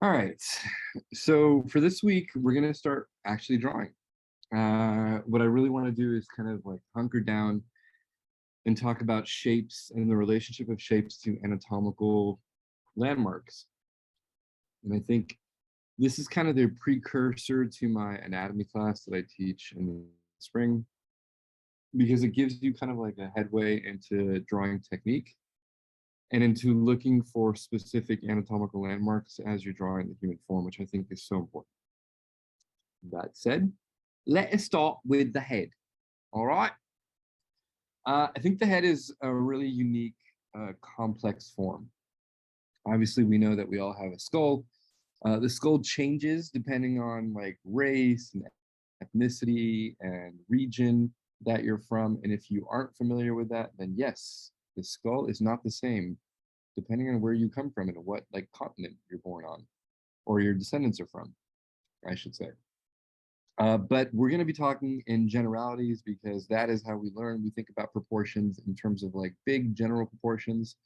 All right. So for this week, we're going to start actually drawing. What I really want to do is kind of like hunker down and talk about shapes and the relationship of shapes to anatomical landmarks. And I think this is kind of the precursor to my anatomy class that I teach in the spring because it gives you kind of like a headway into drawing technique and into looking for specific anatomical landmarks as you're drawing the human form, which I think is so important. That said, let us start with the head. All right. I think the head is a really unique, complex form. Obviously, we know that we all have a skull. The skull changes depending on like race and ethnicity and region that you're from. And if you aren't familiar with that, then yes, the skull is not the same depending on where you come from and what like continent you're born on or your descendants are from, I should say. But we're going to be talking in generalities because that is how we learn. We think about proportions in terms of like big general proportions.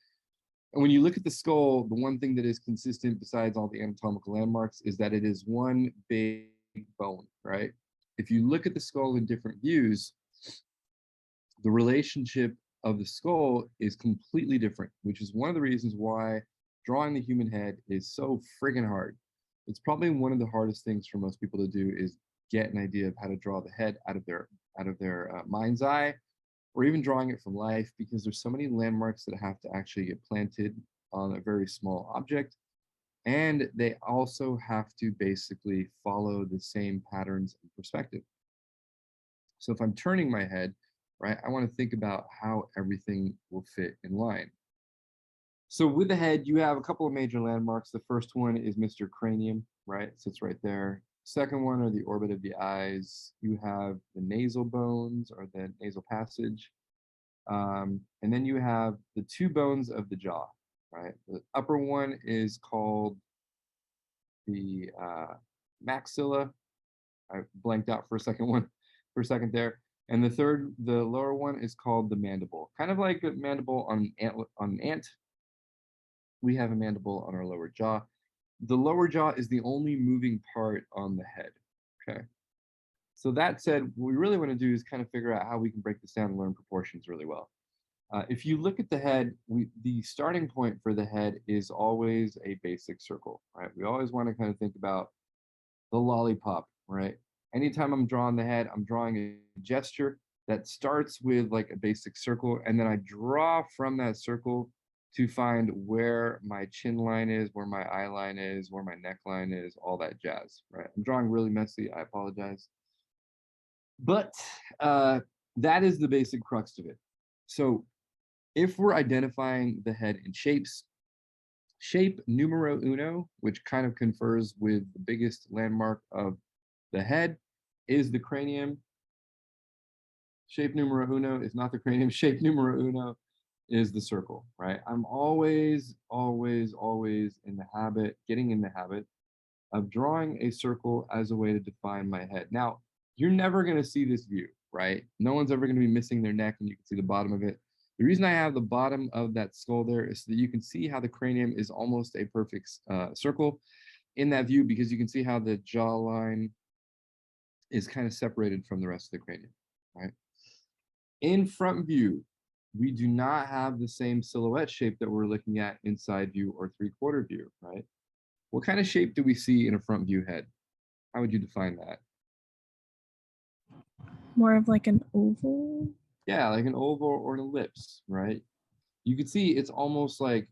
And when you look at the skull, the one thing that is consistent besides all the anatomical landmarks is that it is one big bone, right? If you look at the skull in different views, the relationship of the skull is completely different, which is one of the reasons why drawing the human head is so friggin' hard. It's probably one of the hardest things for most people to do is get an idea of how to draw the head out of their mind's eye, or even drawing it from life, because there's so many landmarks that have to actually get planted on a very small object, and they also have to basically follow the same patterns and perspective. So if I'm turning my head, right, I want to think about how everything will fit in line. So with the head, you have a couple of major landmarks. The first one is Mr. Cranium, right? It sits right there. Second one are the orbit of the eyes. You have the nasal bones or the nasal passage. And then you have the two bones of the jaw, right? The upper one is called the maxilla. I blanked out for a second one for a second there. And the lower one is called the mandible. Kind of like a mandible on an ant, we have a mandible on our lower jaw. The lower jaw is the only moving part on the head. Okay. So that said, what we really want to do is kind of figure out how we can break this down and learn proportions really well. If you look at the head, the starting point for the head is always a basic circle, right? We always want to kind of think about the lollipop, right? Anytime I'm drawing the head, I'm drawing a gesture that starts with like a basic circle, and then I draw from that circle to find where my chin line is, where my eye line is, where my neckline is, all that jazz, right? I'm drawing really messy. I apologize. But that is the basic crux of it. So if we're identifying the head in shapes, shape numero uno, which kind of confers with the biggest landmark of the head, is the cranium. Shape numero uno is not the cranium. Shape numero uno is the circle, right? I'm always, always, always getting in the habit of drawing a circle as a way to define my head. Now, you're never going to see this view, right? No one's ever going to be missing their neck and you can see the bottom of it. The reason I have the bottom of that skull there is so that you can see how the cranium is almost a perfect circle in that view, because you can see how the jawline is kind of separated from the rest of the cranium, right? In front view, we do not have the same silhouette shape that we're looking at in side view or three-quarter view, right? What kind of shape do we see in a front view head? How would you define that? More of like an oval. Yeah, like an oval or an ellipse, right? You can see it's almost like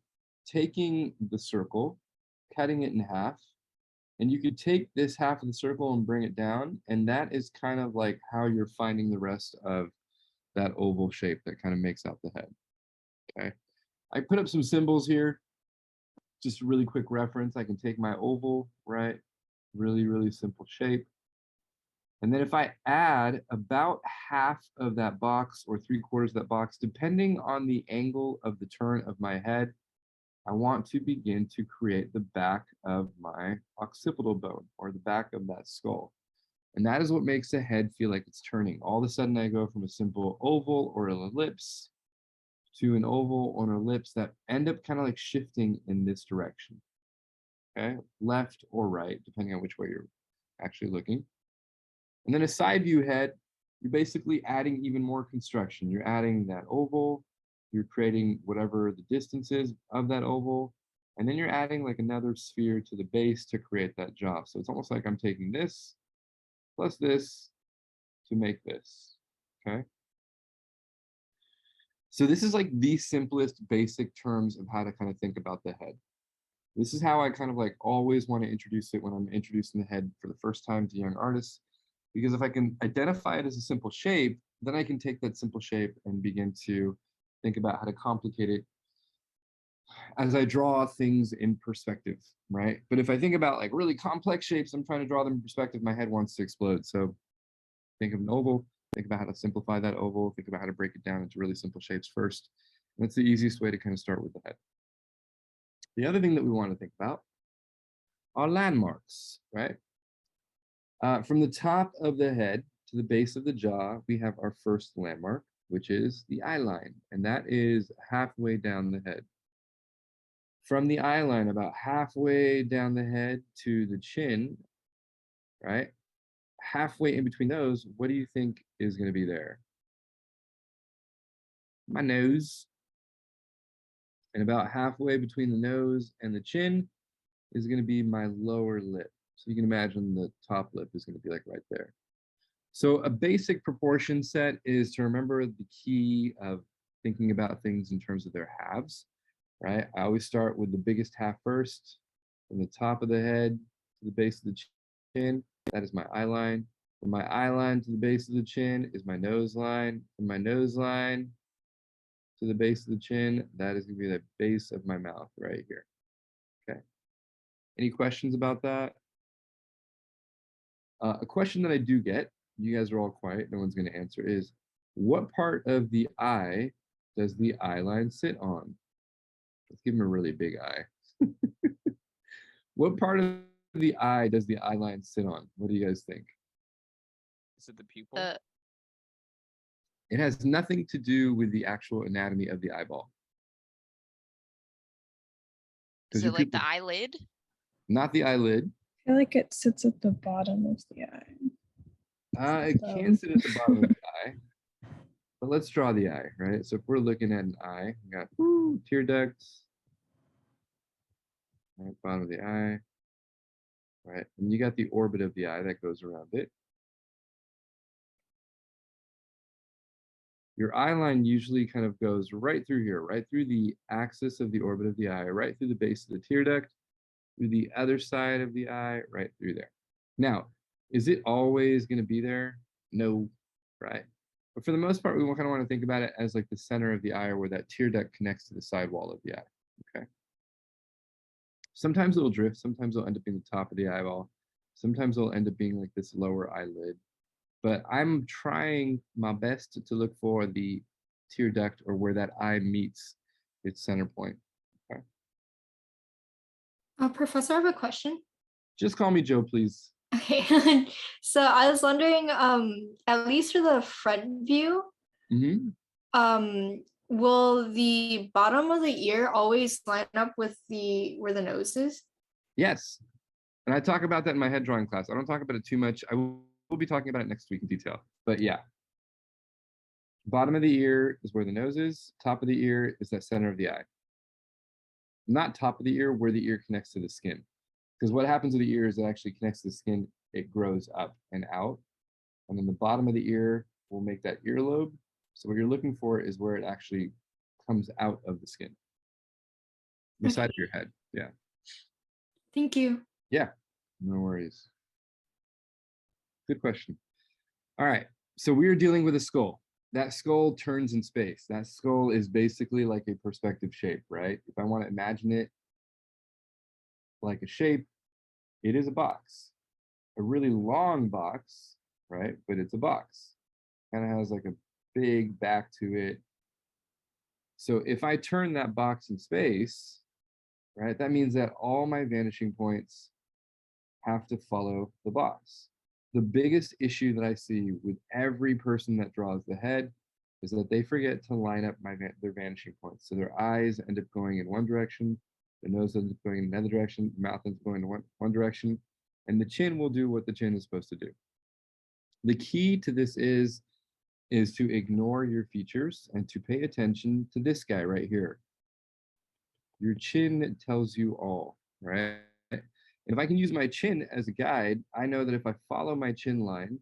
taking the circle, cutting it in half, and you could take this half of the circle and bring it down, and that is kind of like how you're finding the rest of that oval shape that kind of makes out the head. Okay. I put up some symbols here, just a really quick reference. I can take my oval, right? Really, really simple shape. And then if I add about half of that box or three-quarters of that box, depending on the angle of the turn of my head, I want to begin to create the back of my occipital bone or the back of that skull. And that is what makes the head feel like it's turning. All of a sudden, I go from a simple oval or an ellipse to an oval or an ellipse that end up kind of like shifting in this direction. okay, left or right, depending on which way you're actually looking. And then a side view head, you're basically adding even more construction. You're adding that oval, you're creating whatever the distance is of that oval, and then you're adding like another sphere to the base to create that jaw. So it's almost like I'm taking this plus this to make this, okay? So this is like the simplest basic terms of how to kind of think about the head. This is how I kind of like always want to introduce it when I'm introducing the head for the first time to young artists, because if I can identify it as a simple shape, then I can take that simple shape and begin to think about how to complicate it as I draw things in perspective, right? But if I think about like really complex shapes, I'm trying to draw them in perspective, my head wants to explode. So think of an oval, think about how to simplify that oval, think about how to break it down into really simple shapes first. And that's the easiest way to kind of start with the head. The other thing that we want to think about are landmarks, right? From the top of the head to the base of the jaw, we have our first landmark, which is the eye line, and that is halfway down the head. From the eye line, about halfway down the head to the chin, right? Halfway in between those, what do you think is going to be there? My nose. And about halfway between the nose and the chin is going to be my lower lip. So you can imagine the top lip is going to be like right there. So a basic proportion set is to remember the key of thinking about things in terms of their halves, right? I always start with the biggest half first, from the top of the head to the base of the chin. That is my eye line. From my eye line to the base of the chin is my nose line. From my nose line to the base of the chin, that is going to be the base of my mouth right here. Okay. Any questions about that? A question that I do get, you guys are all quiet, no one's going to answer, is what part of the eye does the eye line sit on? Let's give him a really big eye. What part of the eye does the eye line sit on? What do you guys think? Is it the pupil? It has nothing to do with the actual anatomy of the eyeball. Is it like the eyelid? Not the eyelid. I feel like it sits at the bottom of the eye. It can sit at the bottom of the eye. But let's draw the eye, right? So if we're looking at an eye, we got tear ducts, right, bottom of the eye, right? And you got the orbit of the eye that goes around it. Your eye line usually kind of goes right through here, right through the axis of the orbit of the eye, right through the base of the tear duct, through the other side of the eye, right through there. Now, is it always going to be there? No, right? But for the most part, we kind of want to think about it as like the center of the eye or where that tear duct connects to the sidewall of the eye, okay? Sometimes it'll drift, sometimes it'll end up being the top of the eyeball, sometimes it'll end up being like this lower eyelid. But I'm trying my best to look for the tear duct or where that eye meets its center point. Okay. Professor, I have a question. Just call me Joe, please. Okay. So I was wondering, at least for the front view, will the bottom of the ear always line up with where the nose is? Yes. And I talk about that in my head drawing class. I don't talk about it too much. We'll be talking about it next week in detail. But yeah, bottom of the ear is where the nose is. Top of the ear is that center of the eye. Not top of the ear, where the ear connects to the skin. Because what happens with the ear is it actually connects to the skin. It grows up and out. And then the bottom of the ear will make that earlobe. So what you're looking for is where it actually comes out of the skin. The side of your head. Yeah. Thank you. Yeah, no worries. Good question. All right, so we're dealing with a skull. That skull turns in space. That skull is basically like a perspective shape, right? If I want to imagine it like a shape, it is a box. A really long box, right? But it's a box. Kind of has like a big back to it. So if I turn that box in space, right, that means that all my vanishing points have to follow the box. The biggest issue that I see with every person that draws the head is that they forget to line up their vanishing points. So their eyes end up going in one direction, The nose ends up going in another direction, the mouth ends up going in one direction, and the chin will do what the chin is supposed to do. The key to this is to ignore your features and to pay attention to this guy right here. Your chin tells you all, right? And if I can use my chin as a guide, I know that if I follow my chin line,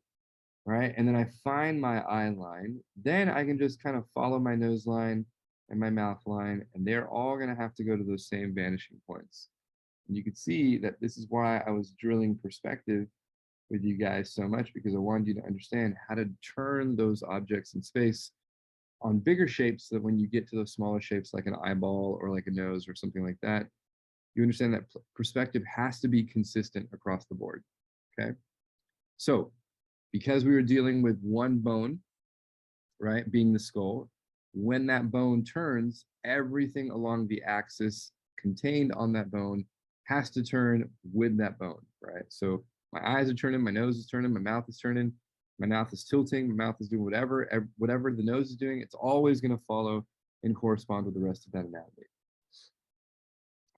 right, and then I find my eye line, then I can just kind of follow my nose line and my mouth line, and they're all going to have to go to those same vanishing points. And you can see that this is why I was drilling perspective with you guys so much, because I wanted you to understand how to turn those objects in space on bigger shapes, so that when you get to those smaller shapes like an eyeball or like a nose or something like that, you understand that perspective has to be consistent across the board. Okay, so because we were dealing with one bone, right, being the skull, when that bone turns, everything along the axis contained on that bone has to turn with that bone, right? So my eyes are turning, my nose is turning, my mouth is turning, my mouth is tilting, my mouth is doing whatever the nose is doing, it's always going to follow and correspond with the rest of that anatomy.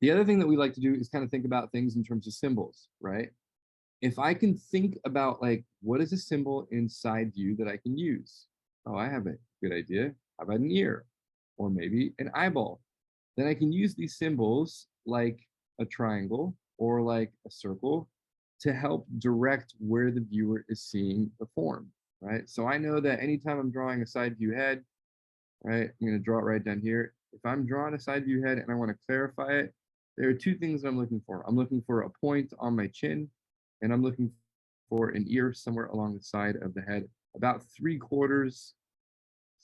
The other thing that we like to do is kind of think about things in terms of symbols, right? If I can think about like, what is a symbol in side view that I can use? Oh, I have a good idea. How about an ear? Or maybe an eyeball? Then I can use these symbols like a triangle or like a circle to help direct where the viewer is seeing the form, right? So I know that anytime I'm drawing a side view head, right, I'm going to draw it right down here. If I'm drawing a side view head and I want to clarify it, there are two things that I'm looking for. I'm looking for a point on my chin, and I'm looking for an ear somewhere along the side of the head, about three quarters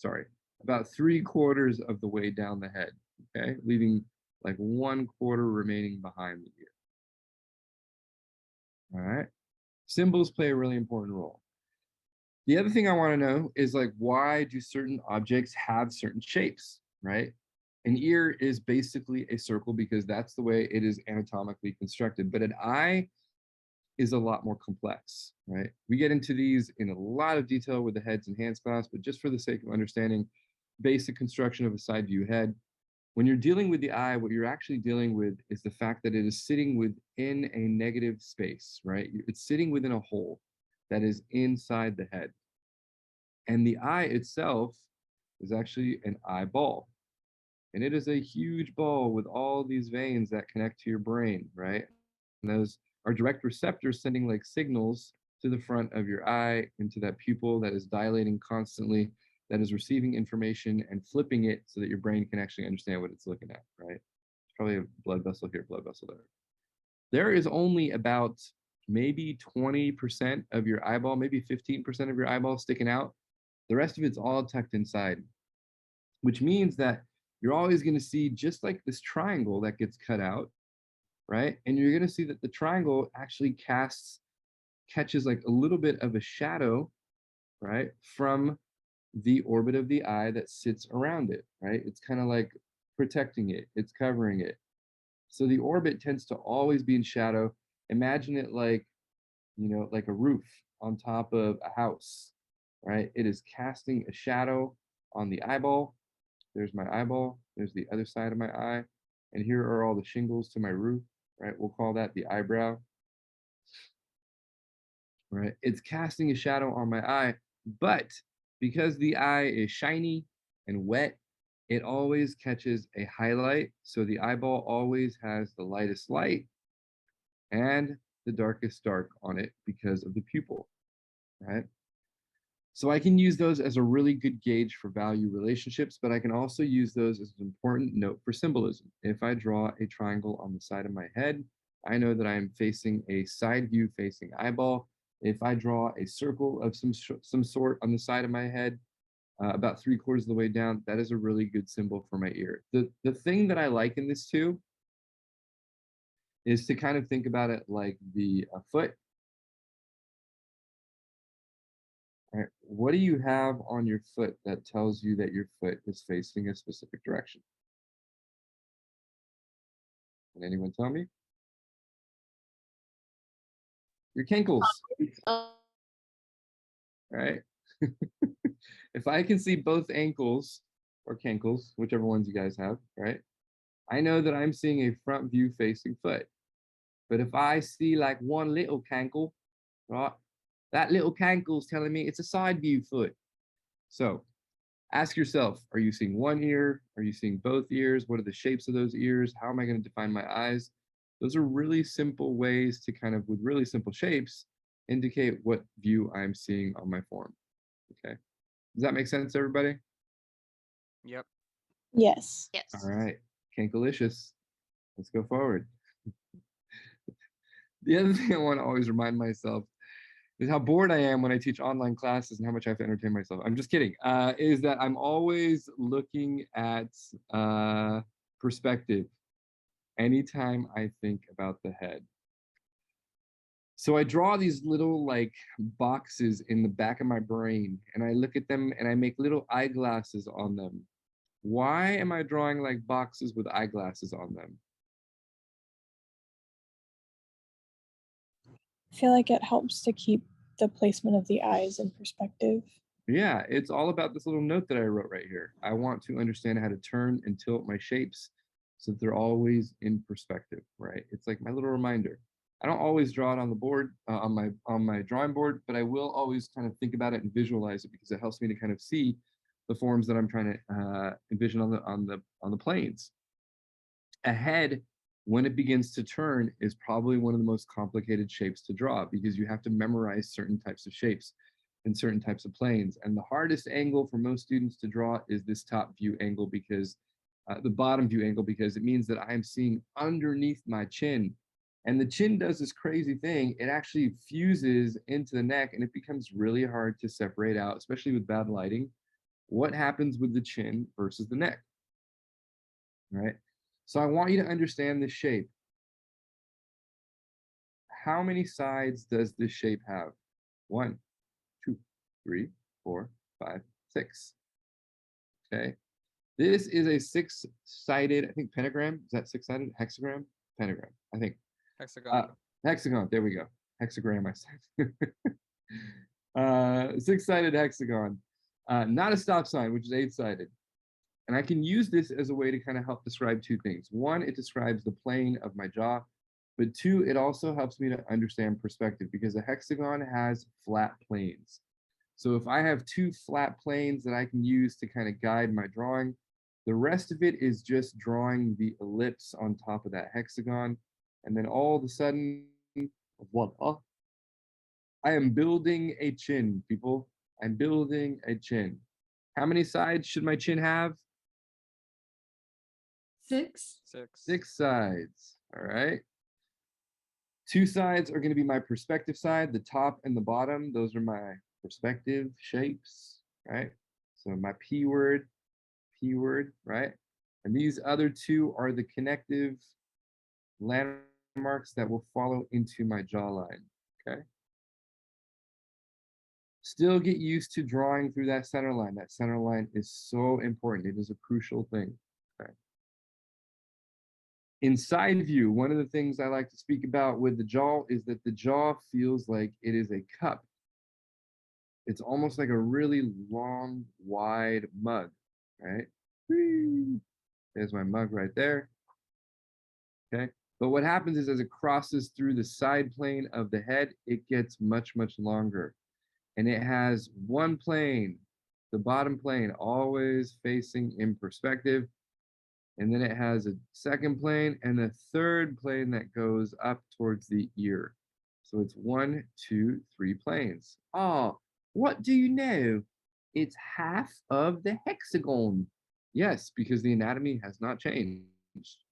of the way down the head, okay? Leaving like 1/4 remaining behind the ear. All right. Symbols play a really important role. The other thing I want to know is like, why do certain objects have certain shapes, right? An ear is basically a circle because that's the way it is anatomically constructed, but an eye is a lot more complex, right? We get into these in a lot of detail with the heads and hands class, but just for the sake of understanding basic construction of a side view head, when you're dealing with the eye, what you're actually dealing with is the fact that it is sitting within a negative space, right? It's sitting within a hole that is inside the head. And the eye itself is actually an eyeball. And it is a huge ball with all these veins that connect to your brain, right? And those are direct receptors sending like signals to the front of your eye into that pupil that is dilating constantly, that is receiving information and flipping it so that your brain can actually understand what it's looking at, right? It's probably a blood vessel here, blood vessel there. There is only about maybe 20% of your eyeball, maybe 15% of your eyeball sticking out. The rest of it's all tucked inside, which means that you're always going to see just like this triangle that gets cut out, right? And you're going to see that the triangle actually catches like a little bit of a shadow, right, from the orbit of the eye that sits around it, right? It's kind of like protecting it, it's covering it. So the orbit tends to always be in shadow. Imagine it like, like a roof on top of a house, right? It is casting a shadow on the eyeball. There's my eyeball, there's the other side of my eye, and here are all the shingles to my roof, right? We'll call that the eyebrow, right? It's casting a shadow on my eye, but because the eye is shiny and wet, it always catches a highlight. So the eyeball always has the lightest light and the darkest dark on it because of the pupil, right? So I can use those as a really good gauge for value relationships, but I can also use those as an important note for symbolism. If I draw a triangle on the side of my head, I know that I am facing a side view facing eyeball. If I draw a circle of some sort on the side of my head, about 3/4 of the way down, that is a really good symbol for my ear. The thing that I like in this too is to kind of think about it like the foot. All right, what do you have on your foot that tells you that your foot is facing a specific direction? Can anyone tell me? Your cankles. All right. If I can see both ankles or cankles, whichever ones you guys have, right? I know that I'm seeing a front view facing foot. But if I see like one little cankle, right, that little cankle is telling me it's a side view foot. So ask yourself, are you seeing one ear? Are you seeing both ears? What are the shapes of those ears? How am I going to define my eyes? Those are really simple ways to kind of, with really simple shapes, indicate what view I'm seeing on my form. Okay. Does that make sense, everybody? Yep. Yes. Yes. All right. Cankalicious. Let's go forward. The other thing I want to always remind myself is how bored I am when I teach online classes and how much I have to entertain myself. I'm just kidding. Is that I'm always looking at perspective anytime I think about the head. So I draw these little like boxes in the back of my brain and I look at them and I make little eyeglasses on them. Why am I drawing like boxes with eyeglasses on them? I feel like it helps to keep the placement of the eyes in perspective. Yeah, it's all about this little note that I wrote right here. I want to understand how to turn and tilt my shapes so that they're always in perspective, right? It's like my little reminder. I don't always draw it on the board, on my drawing board, but I will always kind of think about it and visualize it because it helps me to kind of see the forms that I'm trying to envision on the planes. A head, when it begins to turn, is probably one of the most complicated shapes to draw because you have to memorize certain types of shapes in certain types of planes. And the hardest angle for most students to draw is this top view angle because the bottom view angle, because it means that I'm seeing underneath my chin. And the chin does this crazy thing. It actually fuses into the neck and it becomes really hard to separate out, especially with bad lighting, what happens with the chin versus the neck, right? So I want you to understand this shape. How many sides does this shape have? 1, 2, 3, 4, 5, 6. Okay. This is a 6-sided, I think, pentagram. Is that 6-sided? Hexagram? Pentagram, I think. Hexagon. Hexagon, there we go. Hexagram, I said. 6-sided hexagon. Not a stop sign, which is 8-sided. And I can use this as a way to kind of help describe two things. One, it describes the plane of my jaw. But two, it also helps me to understand perspective because a hexagon has flat planes. So if I have two flat planes that I can use to kind of guide my drawing, the rest of it is just drawing the ellipse on top of that hexagon. And then all of a sudden, voila, I am building a chin, people. I'm building a chin. How many sides should my chin have? 6. 6. 6 sides. All right. 2 sides are going to be my perspective side, the top and the bottom. Those are my perspective shapes, right? So my P word, right? And these other 2 are the connective landmarks that will follow into my jawline, okay? Still get used to drawing through that center line. That center line is so important. It is a crucial thing, okay? In side view, one of the things I like to speak about with the jaw is that the jaw feels like it is a cup. It's almost like a really long, wide mug, right? There's my mug right there, okay? But what happens is as it crosses through the side plane of the head, it gets much, much longer. And it has one plane, the bottom plane, always facing in perspective. And then it has a second plane and a third plane that goes up towards the ear. So it's 1, 2, 3 planes. Oh, what do you know? It's half of the hexagon. Yes, because the anatomy has not changed,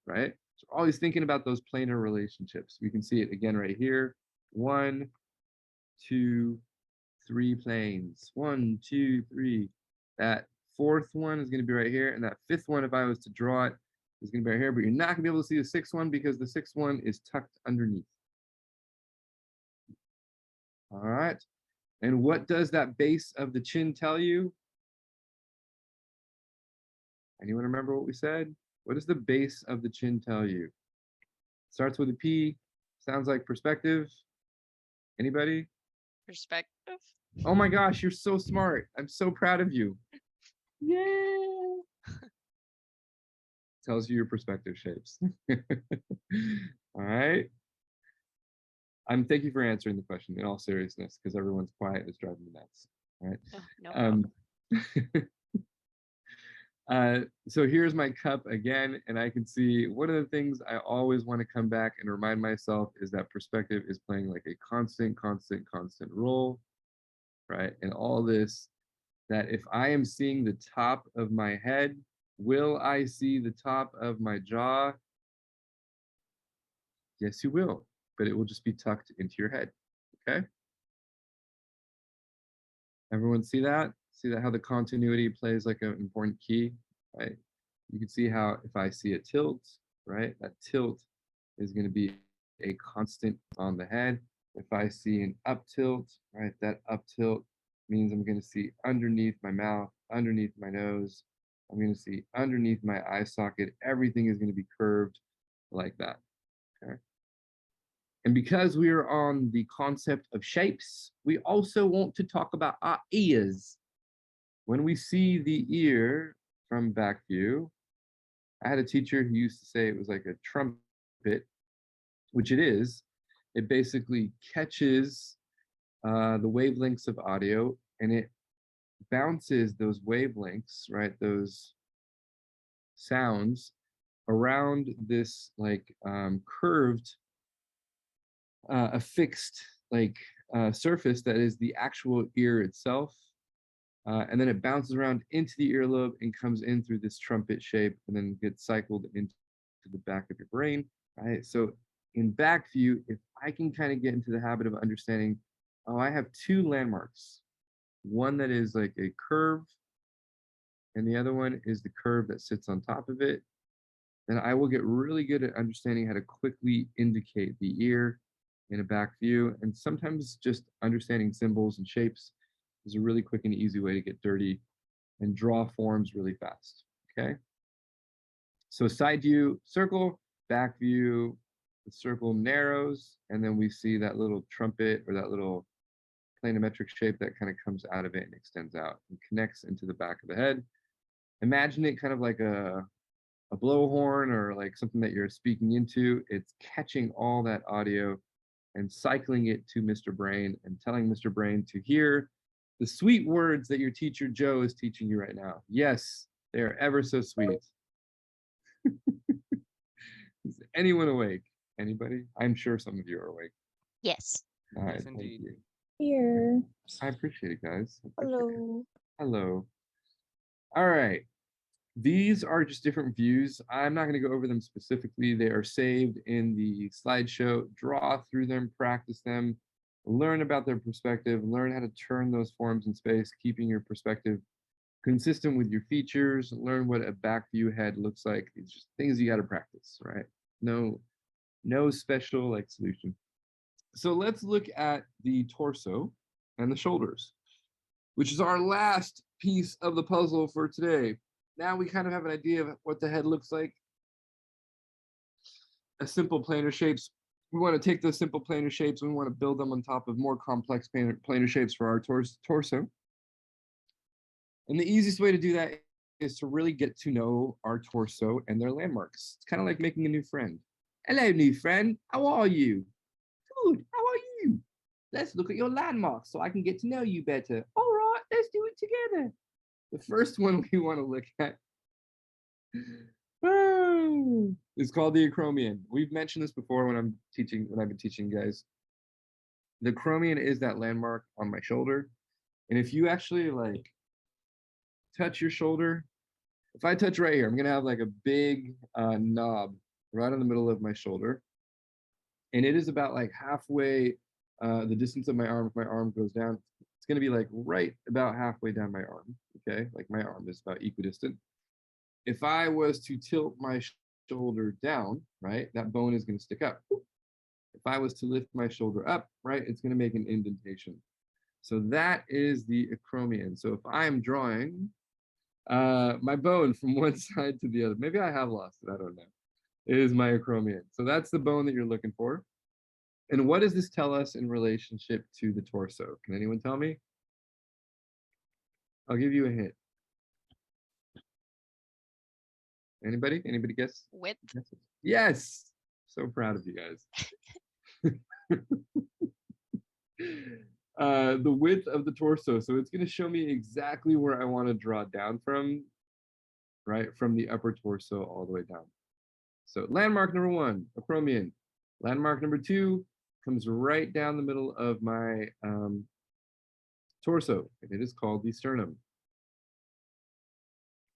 right? So we're always thinking about those planar relationships. We can see it again right here. 1, 2, 3 planes. 1, 2, 3. That fourth one is going to be right here. And that fifth one, if I was to draw it, is going to be right here. But you're not going to be able to see the sixth one because the sixth one is tucked underneath. All right. And what does that base of the chin tell you? Anyone remember what we said? What does the base of the chin tell you? Starts with a P. Sounds like perspective. Anybody? Perspective. Oh my gosh, you're so smart. I'm so proud of you. Yeah. tells you your perspective shapes. All right. Thank you for answering the question in all seriousness, because everyone's quiet is driving me nuts. All right. Oh, no problem. So here's my cup again, and I can see one of the things I always want to come back and remind myself is that perspective is playing like a constant role, right? And all this, that if I am seeing the top of my head, will I see the top of my jaw? Yes, you will, but it will just be tucked into your head, okay? Everyone see that? See that how the continuity plays like an important key, right? You can see how if I see a tilt, right, that tilt is going to be a constant on the head. If I see an up tilt, right, that up tilt means I'm going to see underneath my mouth, underneath my nose. I'm going to see underneath my eye socket. Everything is going to be curved like that, okay? And because we are on the concept of shapes, we also want to talk about our ears. When we see the ear from back view, I had a teacher who used to say it was like a trumpet, which it is. It basically catches the wavelengths of audio, and it bounces those wavelengths, right, those sounds around this like curved, a fixed like surface that is the actual ear itself. And then it bounces around into the earlobe and comes in through this trumpet shape and then gets cycled into the back of your brain, right? So in back view, if I can kind of get into the habit of understanding, oh, I have two landmarks, one that is like a curve and the other one is the curve that sits on top of it, then I will get really good at understanding how to quickly indicate the ear in a back view. And sometimes just understanding symbols and shapes is a really quick and easy way to get dirty and draw forms really fast, okay? So side view, circle, back view, the circle narrows, and then we see that little trumpet or that little planimetric shape that kind of comes out of it and extends out and connects into the back of the head. Imagine it kind of like a blowhorn or like something that you're speaking into. It's catching all that audio and cycling it to Mr. Brain and telling Mr. Brain to hear the sweet words that your teacher Joe is teaching you right now. Yes, they are ever so sweet. Is anyone awake? Anybody? I'm sure some of you are awake. Yes. All right, Yes, thank indeed. you. Here. I appreciate it, guys. I appreciate it. Hello. Hello. All right. These are just different views. I'm not going to go over them specifically. They are saved in the slideshow. Draw through them, practice them, learn about their perspective, learn how to turn those forms in space, keeping your perspective consistent with your features, learn what a back view head looks like. It's just things you got to practice, right? No special like solution. So let's look at the torso and the shoulders, which is our last piece of the puzzle for today. Now we kind of have an idea of what the head looks like. A simple planar shapes. We want to take those simple planar shapes and we want to build them on top of more complex planar shapes for our torso. And the easiest way to do that is to really get to know our torso and their landmarks. It's kind of like making a new friend. Hello, new friend. How are you? Good. How are you? Let's look at your landmarks so I can get to know you better. All right, let's do it together. The first one we want to look at is called the acromion. We've mentioned this before when I've been teaching guys. The acromion is that landmark on my shoulder. And if you actually like touch your shoulder, if I touch right here, I'm gonna have like a big knob right in the middle of my shoulder. And it is about like halfway the distance of my arm. If my arm goes down, it's gonna be like right about halfway down my arm, okay? Like my arm is about equidistant. If I was to tilt my shoulder down, right, that bone is gonna stick up. If I was to lift my shoulder up, right, it's gonna make an indentation. So that is the acromion. So if I'm drawing my bone from one side to the other, maybe I have lost it, I don't know. It is my acromion. So that's the bone that you're looking for. And what does this tell us in relationship to the torso? Can anyone tell me? I'll give you a hint. Anybody? Anybody guess? Width. Yes. So proud of you guys. The width of the torso. So it's going to show me exactly where I want to draw down from, right? From the upper torso all the way down. So landmark number 1, acromion. Landmark number 2 comes right down the middle of my torso, and it is called the sternum.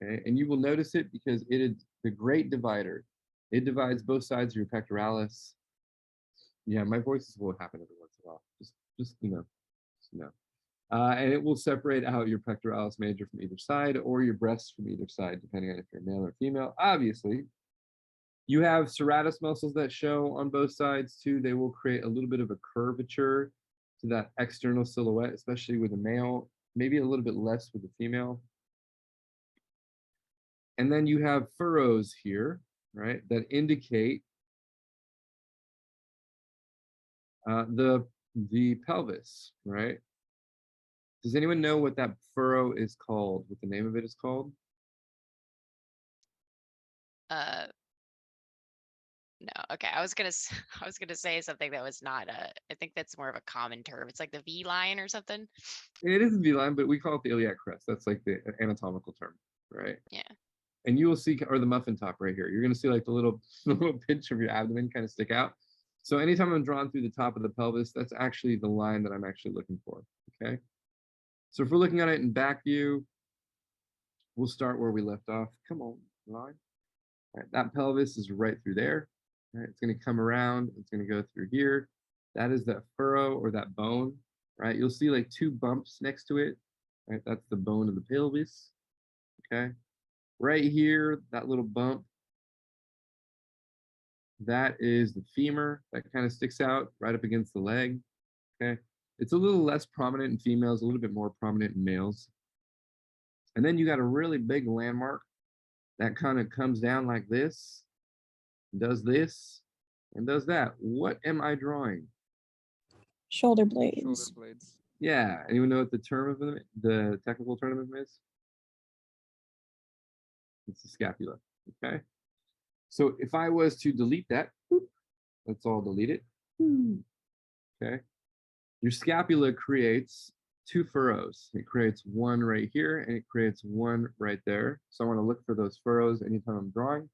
Okay, and you will notice it because it is the great divider. It divides both sides of your pectoralis. Yeah, my voices will happen every once in a while. Just and it will separate out your pectoralis major from either side or your breasts from either side, depending on if you're male or female. Obviously, you have serratus muscles that show on both sides too. They will create a little bit of a curvature to that external silhouette, especially with a male, maybe a little bit less with a female. And then you have furrows here, right, that indicate the pelvis, right? Does anyone know what that furrow is called? What the name of it is called? No. Okay. I was gonna I was gonna say something that was not I think that's more of a common term. It's like the V line or something. It is a V-line, but we call it the iliac crest. That's like the anatomical term, right? Yeah. And you will see, or the muffin top right here. You're gonna see like the little pinch of your abdomen kind of stick out. So anytime I'm drawn through the top of the pelvis, that's actually the line that I'm actually looking for. Okay. So if we're looking at it in back view, we'll start where we left off. Come on, line. All right, that pelvis is right through there. All right, it's going to come around. It's going to go through here. That is that furrow or that bone, right? You'll see like 2 bumps next to it, right? That's the bone of the pelvis, okay? Right here, that little bump, that is the femur that kind of sticks out right up against the leg, okay? It's a little less prominent in females, a little bit more prominent in males. And then you got a really big landmark that kind of comes down like this, does this, and does that. What am I drawing? Shoulder Shoulder blades. blades. Yeah, anyone know what the term of the technical term of them is? It's the scapula, okay? So if I was to delete that, let's all delete it, okay? Your scapula creates 2 furrows. It creates one right here, and it creates one right there. So I want to look for those furrows anytime I'm drawing.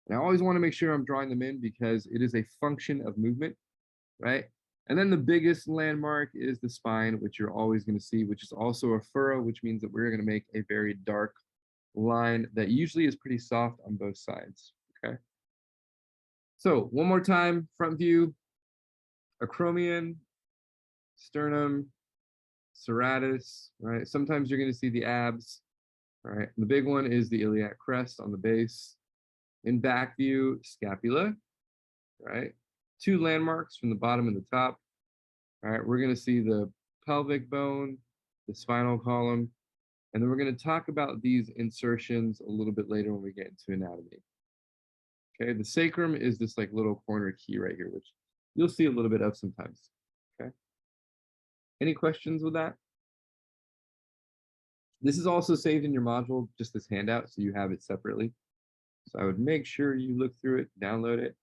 And I always want to make sure I'm drawing them in because it is a function of movement, right? And then the biggest landmark is the spine, which you're always going to see, which is also a furrow, which means that we're going to make a very dark line that usually is pretty soft on both sides, okay? So one more time, front view, acromion, sternum, serratus, right? Sometimes you're going to see the abs, right? The big one is the iliac crest on the base. In back view, scapula, right? 2 landmarks from the bottom and the top. All right, we're going to see the pelvic bone, the spinal column, and then we're going to talk about these insertions a little bit later when we get into anatomy. Okay, the sacrum is this like little corner key right here, which you'll see a little bit of sometimes. Okay. Any questions with that? This is also saved in your module, just this handout, so you have it separately. So I would make sure you look through it, download it.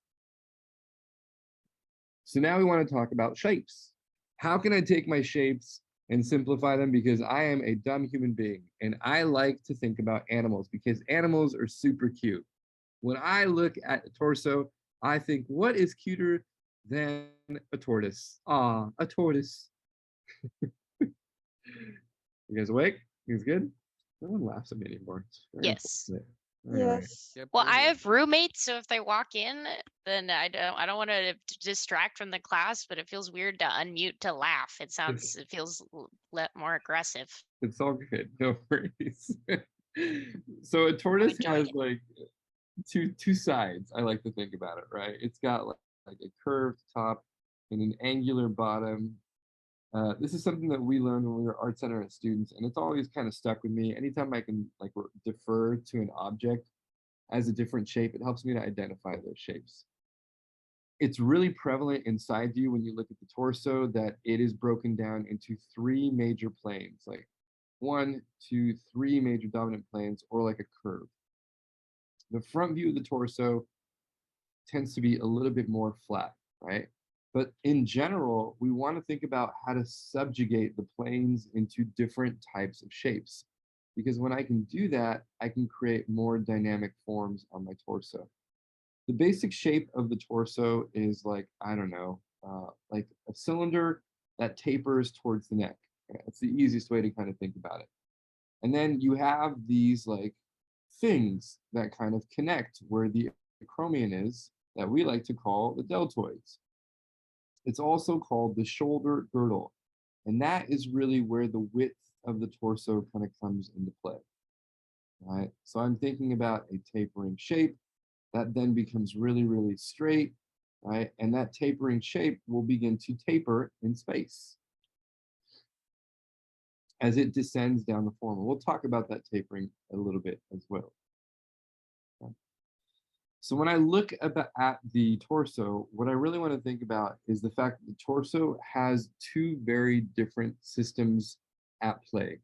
So now we want to talk about shapes. How can I take my shapes and simplify them? Because I am a dumb human being and I like to think about animals because animals are super cute. When I look at a torso, I think, what is cuter than a tortoise? Ah, a tortoise. You guys awake? You guys good? No one laughs at me anymore. It's very Yes. unfortunate. All right. Yes. Yep, Well, we're I here. have roommates, so if they walk in, then I don't want to distract from the class, but it feels weird to unmute to laugh. It feels more aggressive. It's all good. No worries. So a tortoise enjoying has it. like two sides. I like to think about it, right? It's got like a curved top and an angular bottom. This is something that we learned when we were art center as students, and it's always kind of stuck with me. Anytime I can like defer to an object as a different shape, it helps me to identify those shapes. It's really prevalent inside you when you look at the torso that it is broken down into 3 major planes, like 1, 2, 3 major dominant planes, or like a curve. The front view of the torso tends to be a little bit more flat, right? But in general, we want to think about how to subjugate the planes into different types of shapes. Because when I can do that, I can create more dynamic forms on my torso. The basic shape of the torso is like, I don't know, like a cylinder that tapers towards the neck. That's the easiest way to kind of think about it. And then you have these like things that kind of connect where the acromion is, that we like to call the deltoids. It's also called the shoulder girdle. And that is really where the width of the torso kind of comes into play. Right? So I'm thinking about a tapering shape that then becomes really, really straight, right? And that tapering shape will begin to taper in space as it descends down the form. And we'll talk about that tapering a little bit as well. Okay. So when I look at the torso, what I really want to think about is the fact that the torso has two very different systems at play.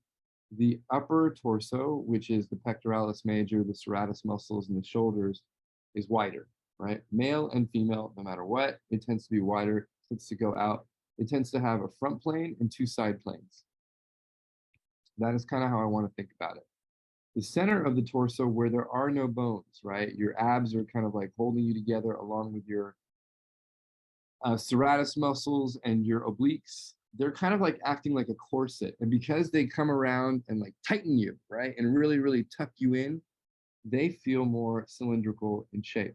The upper torso, which is the pectoralis major, the serratus muscles, and the shoulders, is wider, right? Male and female, no matter what, it tends to be wider, it tends to go out. It tends to have a front plane and two side planes. That is kind of how I want to think about it. The center of the torso, where there are no bones, right? Your abs are kind of like holding you together along with your serratus muscles and your obliques. They're kind of like acting like a corset. And because they come around and like tighten you, right? And really, really tuck you in, they feel more cylindrical in shape.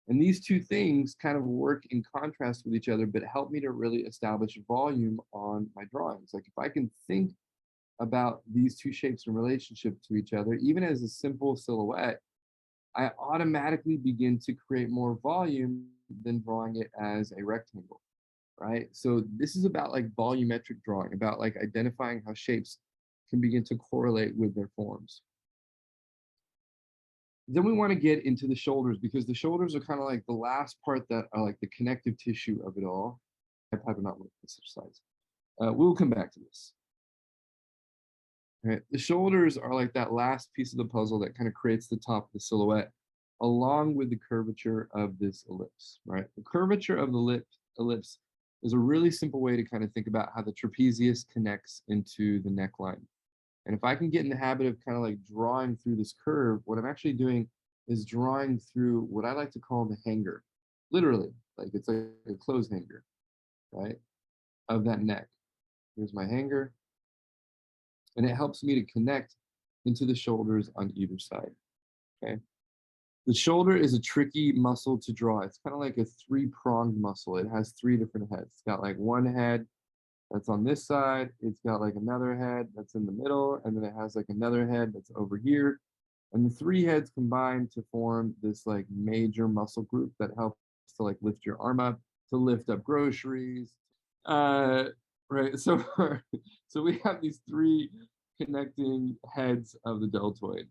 And these two things kind of work in contrast with each other, but help me to really establish volume on my drawings. Like if I can think about these two shapes in relationship to each other, even as a simple silhouette, I automatically begin to create more volume than drawing it as a rectangle, right? So this is about like volumetric drawing, about like identifying how shapes can begin to correlate with their forms. Then we want to get into the shoulders, because the shoulders are kind of like the last part that are like the connective tissue of it all. I probably not with this exercise. We'll come back to this. Right. The shoulders are like that last piece of the puzzle that kind of creates the top of the silhouette, along with the curvature of this ellipse, right? The curvature of the ellipse is a really simple way to kind of think about how the trapezius connects into the neckline. And if I can get in the habit of kind of like drawing through this curve, what I'm actually doing is drawing through what I like to call the hanger. Literally, like it's like a clothes hanger, right? Of that neck. Here's my hanger. And it helps me to connect into the shoulders on either side, okay? The shoulder is a tricky muscle to draw. It's kind of like a three-pronged muscle. It has three different heads. It's got like one head that's on this side. It's got like another head that's in the middle, and then it has like another head that's over here. And the three heads combine to form this like major muscle group that helps to like lift your arm up, to lift up groceries. Right, so we have these three connecting heads of the deltoid.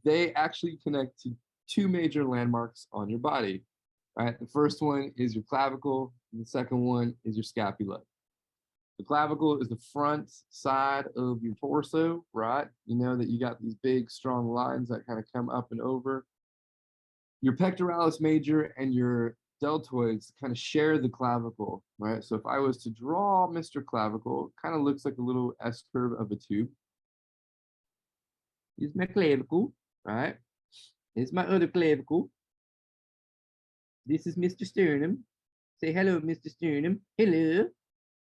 They actually connect to two major landmarks on your body, right? The first one is your clavicle, and the second one is your scapula. The clavicle is the front side of your torso, right? You know that you got these big, strong lines that kind of come up and over. Your pectoralis major and your deltoids kind of share the clavicle, right? So if I was to draw Mr. Clavicle, it kind of looks like a little S curve of a tube. Here's my clavicle, right? Here's my other clavicle. This is Mr. Sternum. Say hello, Mr. Sternum. Hello.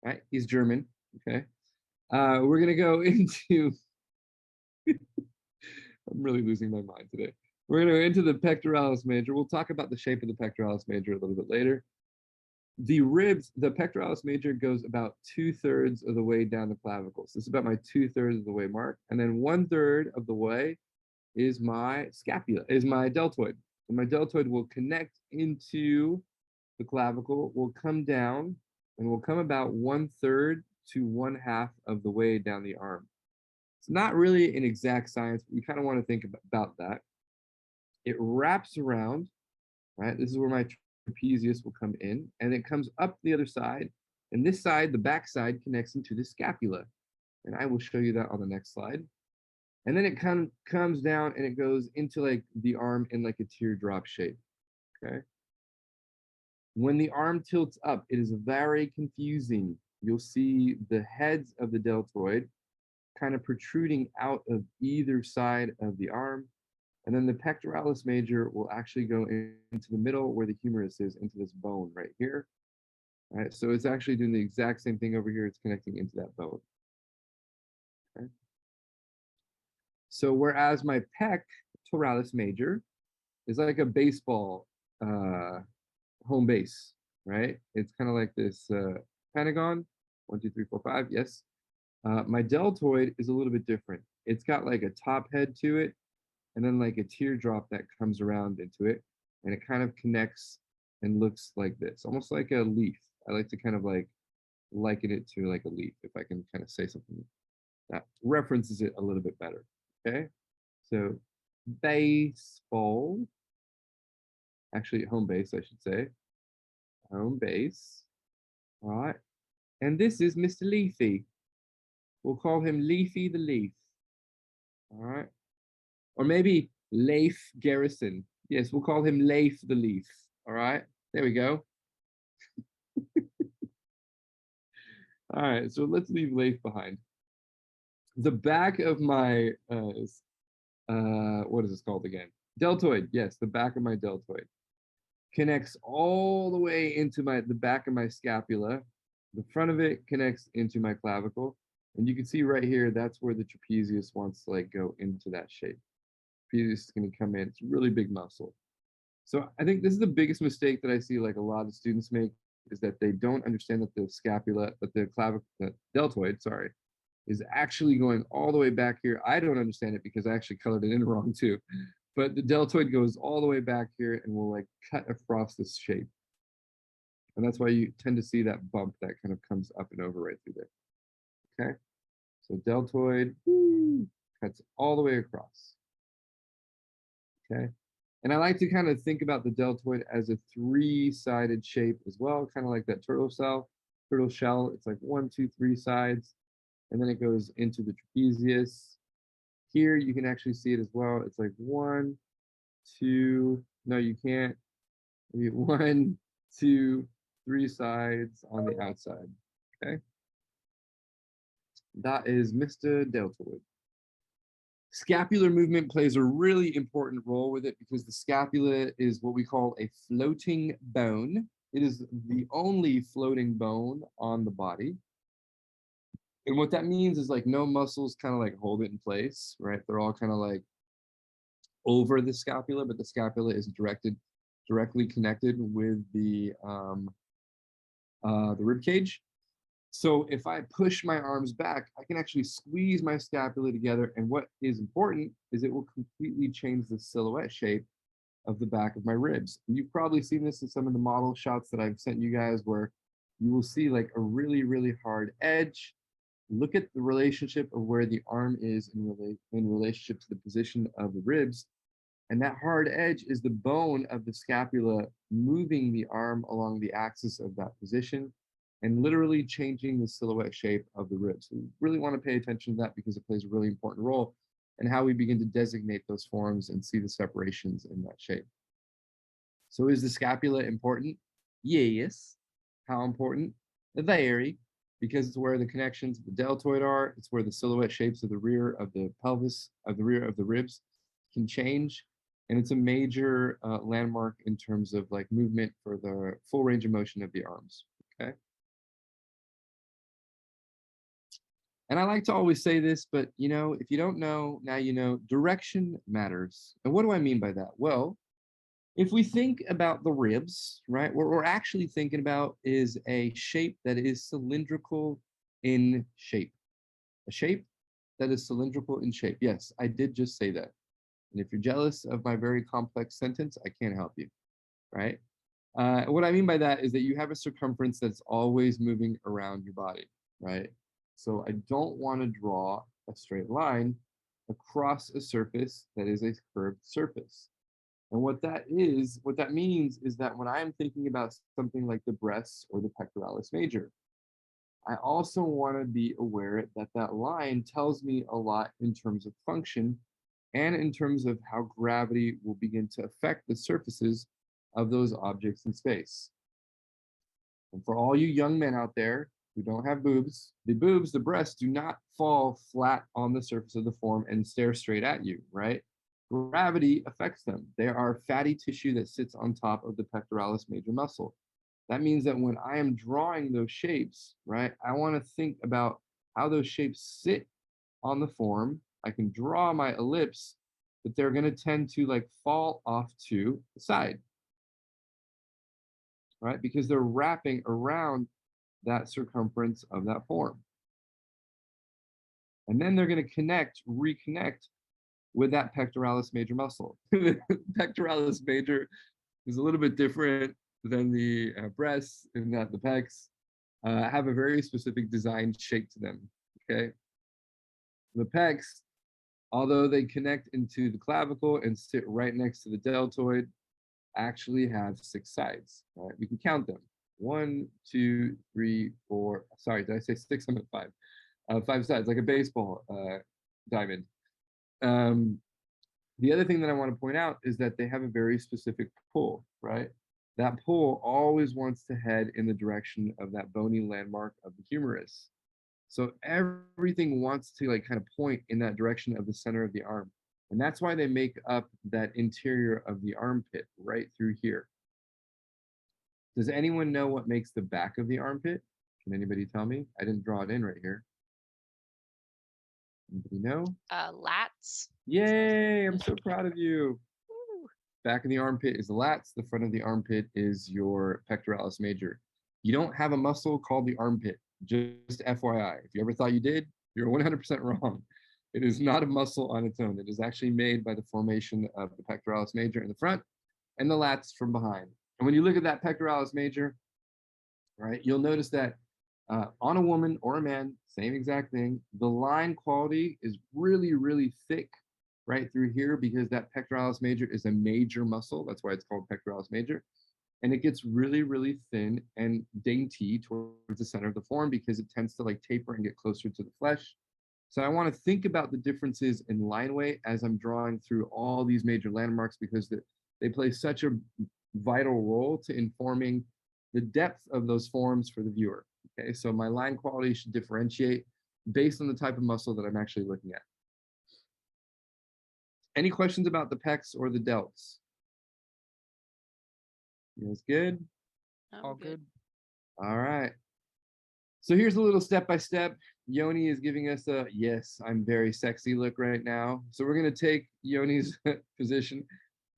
Right? He's German. Okay. We're gonna go into. I'm really losing my mind today. We're going to go into the pectoralis major. We'll talk about the shape of the pectoralis major a little bit later. The ribs, the pectoralis major goes about 2/3 of the way down the clavicle. So this is about my 2/3 of the way mark. And then 1/3 of the way is my scapula, is my deltoid. And my deltoid will connect into the clavicle, will come down, and will come about 1/3 to 1/2 of the way down the arm. It's not really an exact science, but we kind of want to think about that. It wraps around, right? This is where my trapezius will come in, and it comes up the other side. And this side, the back side, connects into the scapula. And I will show you that on the next slide. And then it kind of comes down and it goes into like the arm in like a teardrop shape. Okay. When the arm tilts up, it is very confusing. You'll see the heads of the deltoid kind of protruding out of either side of the arm. And then the pectoralis major will actually go into the middle where the humerus is, into this bone right here. All right, so it's actually doing the exact same thing over here. It's connecting into that bone. Okay. So whereas my pectoralis major is like a baseball home base, right? It's kind of like this pentagon, 1, 2, 3, 4, 5, yes. My deltoid is a little bit different. It's got like a top head to it, and then like a teardrop that comes around into it, and it kind of connects and looks like this, almost like a leaf. I like to kind of like liken it to like a leaf, if I can kind of say something that references it a little bit better. Okay, so baseball, actually home base, I should say, home base. All right, and this is Mr. Leafy. We'll call him Leafy the Leaf. All right, or maybe Leif Garrison. Yes, we'll call him Leif the Leaf. All right, there we go. All right, so let's leave Leif behind. The back of my, what is this called again? Deltoid, yes, the back of my deltoid connects all the way into the back of my scapula. The front of it connects into my clavicle. And you can see right here, that's where the trapezius wants to like go into that shape. Trapezius is gonna come in, it's a really big muscle. So I think this is the biggest mistake that I see like a lot of students make, is that they don't understand that the scapula, that the clavicle, the deltoid, sorry, is actually going all the way back here. I don't understand it because I actually colored it in wrong too. But the deltoid goes all the way back here and will like cut across this shape. And that's why you tend to see that bump that kind of comes up and over right through there. Okay, so deltoid cuts all the way across. Okay, and I like to kind of think about the deltoid as a three-sided shape as well, kind of like that turtle shell. It's like 1, 2, 3 sides, and then it goes into the trapezius. Here you can actually see it as well. It's like 1, 2, no, you can't. Maybe 1, 2, 3 sides on the outside. Okay, that is Mr. Deltoid. Scapular movement plays a really important role with it because the scapula is what we call a floating bone. It is the only floating bone on the body. And what that means is like no muscles kind of like hold it in place, right? They're all kind of like over the scapula, but the scapula is directly connected with the rib cage. So if I push my arms back, I can actually squeeze my scapula together. And what is important is it will completely change the silhouette shape of the back of my ribs. And you've probably seen this in some of the model shots that I've sent you guys, where you will see like a really, really hard edge. Look at the relationship of where the arm is in relationship to the position of the ribs. And that hard edge is the bone of the scapula moving the arm along the axis of that position and literally changing the silhouette shape of the ribs. So we really want to pay attention to that because it plays a really important role in how we begin to designate those forms and see the separations in that shape. So is the scapula important? Yes. How important? Very, because it's where the connections of the deltoid are. It's where the silhouette shapes of the rear of the pelvis, of the rear of the ribs can change. And it's a major landmark in terms of like movement for the full range of motion of the arms, okay? And I like to always say this, but you know, if you don't know, now you know, direction matters. And what do I mean by that? Well, if we think about the ribs, right, what we're actually thinking about is a shape that is cylindrical in shape. A shape that is cylindrical in shape. Yes, I did just say that. And if you're jealous of my very complex sentence, I can't help you, right? What I mean by that is that you have a circumference that's always moving around your body, right? So I don't want to draw a straight line across a surface that is a curved surface. And what that means is that when I'm thinking about something like the breasts or the pectoralis major, I also want to be aware that that line tells me a lot in terms of function and in terms of how gravity will begin to affect the surfaces of those objects in space. And for all you young men out there who don't have boobs, the breasts do not fall flat on the surface of the form and stare straight at you, right? Gravity affects them. They are fatty tissue that sits on top of the pectoralis major muscle. That means that when I am drawing those shapes, right, I want to think about how those shapes sit on the form. I can draw my ellipse, but they're going to tend to like fall off to the side, right? Because they're wrapping around that circumference of that form. And then they're going to reconnect with that pectoralis major muscle. The pectoralis major is a little bit different than the breasts in that the pecs have a very specific design shape to them, okay? The pecs, although they connect into the clavicle and sit right next to the deltoid, actually have 6 sides, right? We can count them. 1, 2, 3, 4, sorry, did I say 6? I meant 5. 5 sides, like a baseball diamond. The other thing that I want to point out is that they have a very specific pull, right? That pull always wants to head in the direction of that bony landmark of the humerus. So everything wants to like kind of point in that direction of the center of the arm. And that's why they make up that interior of the armpit right through here. Does anyone know what makes the back of the armpit? Can anybody tell me? I didn't draw it in right here. Anybody know? Lats. Yay, I'm so proud of you. Woo. Back of the armpit is the lats. The front of the armpit is your pectoralis major. You don't have a muscle called the armpit, just FYI. If you ever thought you did, you're 100% wrong. It is not a muscle on its own. It is actually made by the formation of the pectoralis major in the front and the lats from behind. And when you look at that pectoralis major, right, you'll notice that on a woman or a man, same exact thing, the line quality is really, really thick right through here because that pectoralis major is a major muscle. That's why it's called pectoralis major. And it gets really, really thin and dainty towards the center of the form because it tends to like taper and get closer to the flesh. So I want to think about the differences in line weight as I'm drawing through all these major landmarks because they play such a vital role to informing the depth of those forms for the viewer. Okay, so my line quality should differentiate based on the type of muscle that I'm actually looking at. Any questions about the pecs or the delts? You guys good? All good. All right. So here's a little step-by-step. Yoni is giving us a, yes, I'm very sexy look right now. So we're going to take Yoni's position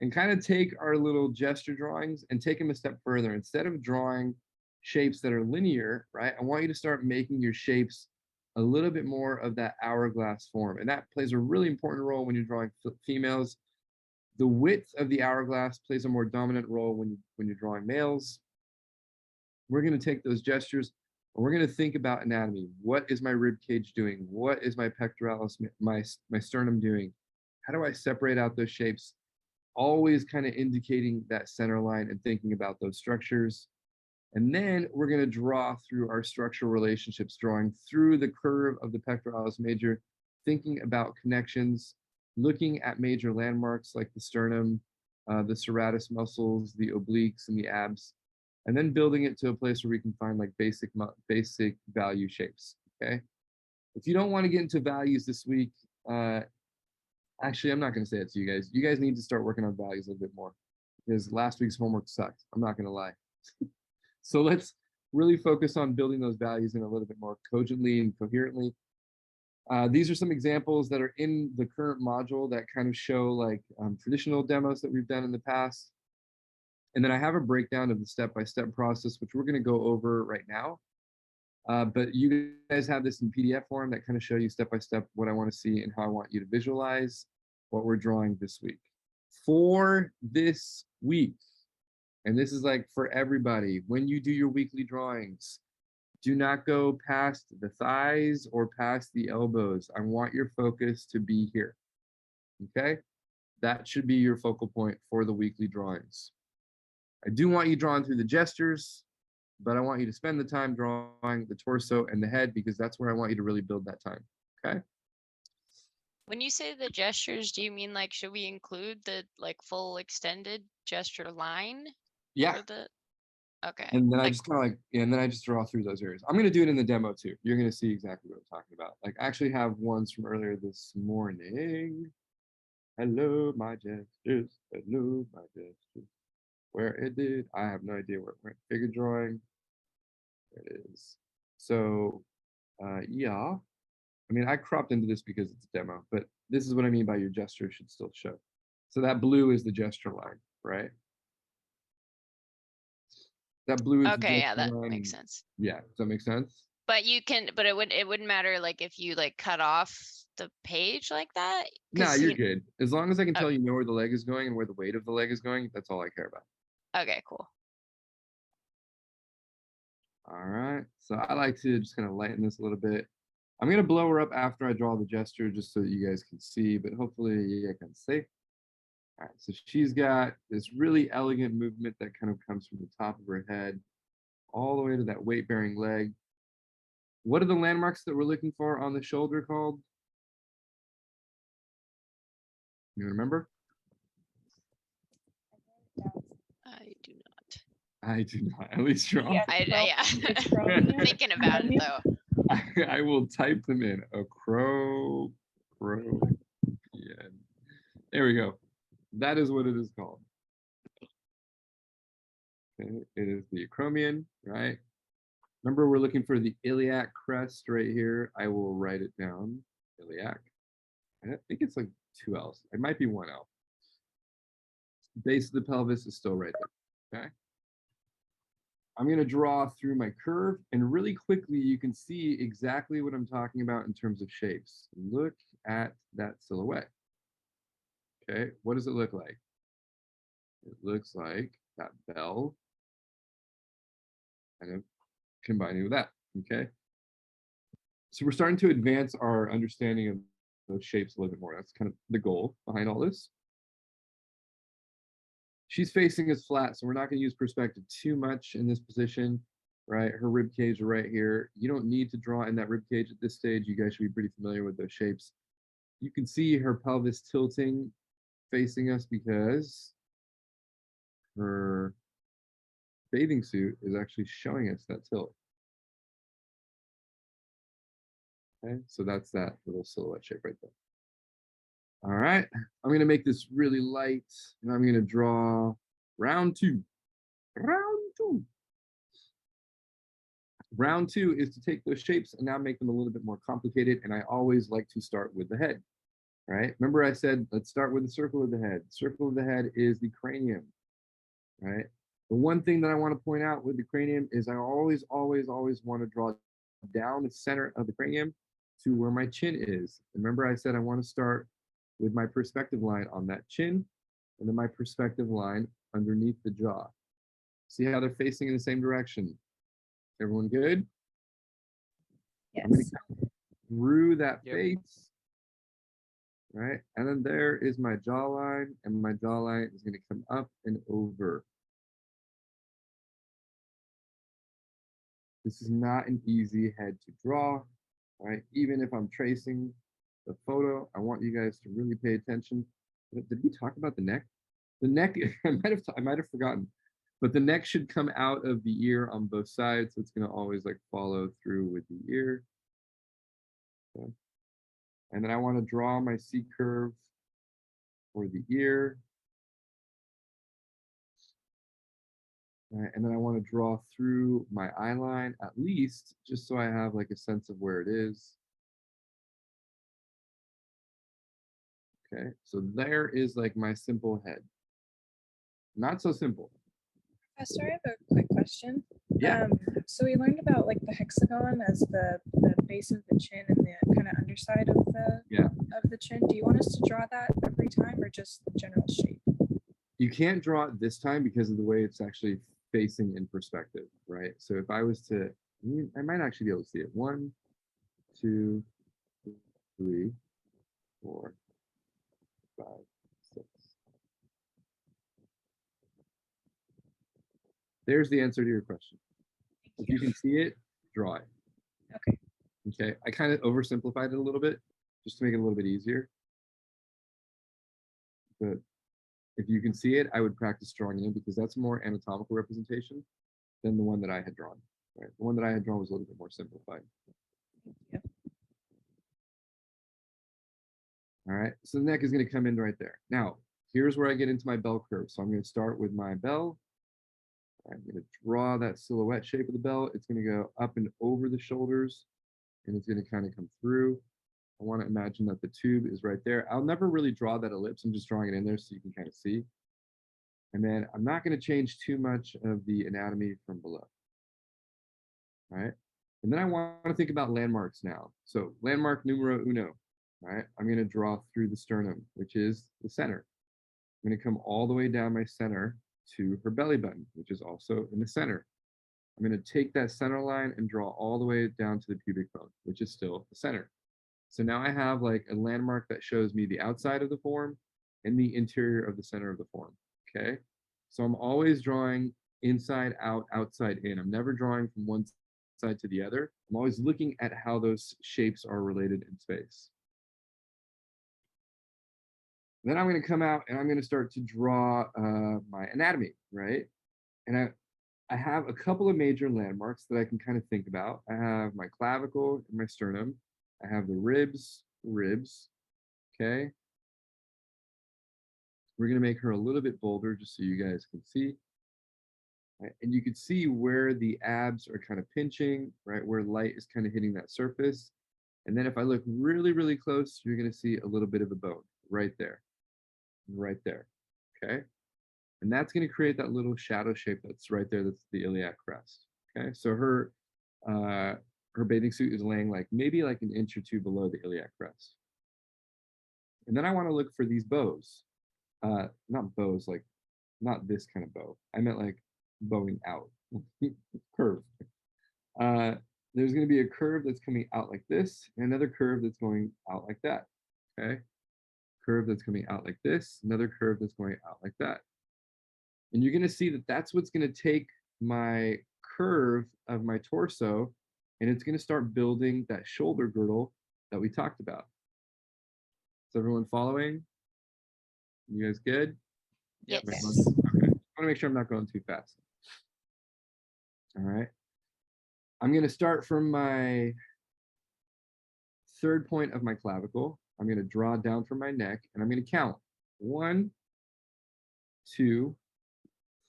and kind of take our little gesture drawings and take them a step further. Instead of drawing shapes that are linear, right, I want you to start making your shapes a little bit more of that hourglass form. And that plays a really important role when you're drawing females. The width of the hourglass plays a more dominant role when you're drawing males. We're going to take those gestures and we're going to think about anatomy. What is my rib cage doing? What is my pectoralis, my sternum doing? How do I separate out those shapes? Always kind of indicating that center line and thinking about those structures. And then we're going to draw through our structural relationships, drawing through the curve of the pectoralis major, thinking about connections, looking at major landmarks like the sternum, the serratus muscles, the obliques, and the abs, and then building it to a place where we can find like basic value shapes, okay? If you don't want to get into values this week, actually, I'm not going to say it to you guys. You guys need to start working on values a little bit more because last week's homework sucked. I'm not going to lie. So let's really focus on building those values in a little bit more cogently and coherently. These are some examples that are in the current module that kind of show like traditional demos that we've done in the past. And then I have a breakdown of the step-by-step process, which we're going to go over right now. But you guys have this in PDF form that kind of show you step-by-step what I want to see and how I want you to visualize what we're drawing this week. For this week, and this is like for everybody, when you do your weekly drawings, do not go past the thighs or past the elbows. I want your focus to be here, okay? That should be your focal point for the weekly drawings. I do want you drawing through the gestures, but I want you to spend the time drawing the torso and the head because that's where I want you to really build that time. Okay. When you say the gestures, do you mean like should we include the like full extended gesture line Yeah. for the okay. And then I like, just kind of like, and then I just draw through those areas. I'm going to do it in the demo too. You're going to see exactly what I'm talking about. Like I actually have ones from earlier this morning. Hello, my gestures. Hello, my gestures. Where it did, I have no idea where it went. Figure drawing. There it is. So, yeah. I mean, I cropped into this because it's a demo, but this is what I mean by your gesture should still show. So that blue is the gesture line, right? That blue is the okay, yeah, gesture that line. makes sense. Yeah, does that make sense? But you can, but it wouldn't matter like if you like cut off the page like that. Nah, 'Cause you're you- good. As long as I can Oh. tell you know where the leg is going and where the weight of the leg is going, that's all I care about. Okay, cool. All right, so I like to just kind of lighten this a little bit. I'm gonna blow her up after I draw the gesture just so that you guys can see, but hopefully you can see. All right, so she's got this really elegant movement that kind of comes from the top of her head all the way to that weight-bearing leg. What are the landmarks that we're looking for on the shoulder called? You remember? I do not. I do not, at least you're Yeah. on. Yeah. Acromion? Thinking about it though. I will type them in. Crow. Yeah. There we go. That is what it is called. Okay. It is the acromion, right? Remember, we're looking for the iliac crest right here. I will write it down. Iliac. I think it's like 2 L's. It might be 1 L. Base of the pelvis is still right there. Okay. I'm going to draw through my curve, and really quickly you can see exactly what I'm talking about in terms of shapes. Look at that silhouette. Okay, what does it look like? It looks like that bell kind of combining with that. Okay, so we're starting to advance our understanding of those shapes a little bit more. That's kind of the goal behind all this. She's facing us flat, so we're not going to use perspective too much in this position, right? Her rib cage are right here. You don't need to draw in that rib cage at this stage. You guys should be pretty familiar with those shapes. You can see her pelvis tilting facing us because her bathing suit is actually showing us that tilt. Okay, so that's that little silhouette shape right there. All right, I'm gonna make this really light, and I'm gonna draw round two. Round two. Round two is to take those shapes and now make them a little bit more complicated, and I always like to start with the head, right? Remember I said, let's start with the circle of the head. Circle of the head is the cranium, right? The one thing that I want to point out with the cranium is I always want to draw down the center of the cranium to where my chin is. Remember I said I want to start with my perspective line on that chin, and then my perspective line underneath the jaw. See how they're facing in the same direction? Everyone good? I'm going Yes. to come through that Yep. face, right? And then there is my jawline, and my jawline is going to come up and over. This is not an easy head to draw, right? Even if I'm tracing the photo, I want you guys to really pay attention. Did we talk about the neck? The neck, I might have forgotten, but the neck should come out of the ear on both sides. So it's going to always like follow through with the ear. Okay. And then I want to draw my C curve for the ear. Right, and then I want to draw through my eye line at least, just so I have like a sense of where it is. Okay, so there is like my simple head. Not so simple. Professor, I have a quick question. Yeah. So we learned about like the hexagon as the base of the chin and the kind of underside of the chin. Do you want us to draw that every time or just the general shape? You can't draw it this time because of the way it's actually facing in perspective, right? So if I was to, I might actually be able to see it. 1, 2, 3, 4, 5, 6. There's the answer to your question. If you can see it, draw it. Okay. Okay, I kind of oversimplified it a little bit just to make it a little bit easier. But if you can see it, I would practice drawing it in because that's a more anatomical representation than the one that I had drawn. Right? The one that I had drawn was a little bit more simplified. Yep. All right, so the neck is going to come in right there. Now, here's where I get into my bell curve. So I'm going to start with my bell. I'm going to draw that silhouette shape of the bell. It's going to go up and over the shoulders, and it's going to kind of come through. I want to imagine that the tube is right there. I'll never really draw that ellipse. I'm just drawing it in there so you can kind of see. And then I'm not going to change too much of the anatomy from below. All right. And then I want to think about landmarks now. So landmark numero uno. All right. I'm going to draw through the sternum, which is the center. I'm going to come all the way down my center to her belly button, which is also in the center. I'm going to take that center line and draw all the way down to the pubic bone, which is still the center. So now I have like a landmark that shows me the outside of the form and the interior of the center of the form. Okay. So I'm always drawing inside out, outside in. I'm never drawing from one side to the other. I'm always looking at how those shapes are related in space. Then I'm going to come out and I'm going to start to draw my anatomy, right? And I have a couple of major landmarks that I can kind of think about. I have my clavicle and my sternum. I have the ribs, okay? We're going to make her a little bit bolder just so you guys can see. Right? And you can see where the abs are kind of pinching, right? Where light is kind of hitting that surface. And then if I look really, really close, you're going to see a little bit of a bone right there, okay? And that's going to create that little shadow shape that's right there. That's the iliac crest, okay? So her bathing suit is laying like maybe like an inch or two below the iliac crest. And then I want to look for these bows. Not bows, like not this kind of bow. I meant like bowing out, curve. There's going to be a curve that's coming out like this, and another curve that's going out like that, okay? Curve that's coming out like this, another curve that's going out like that. And you're going to see that that's what's going to take my curve of my torso, and it's going to start building that shoulder girdle that we talked about. Is everyone following? You guys good? Yes. Okay. I want to make sure I'm not going too fast. All right. I'm going to start from my third point of my clavicle. I'm going to draw down from my neck, and I'm going to count 1, 2,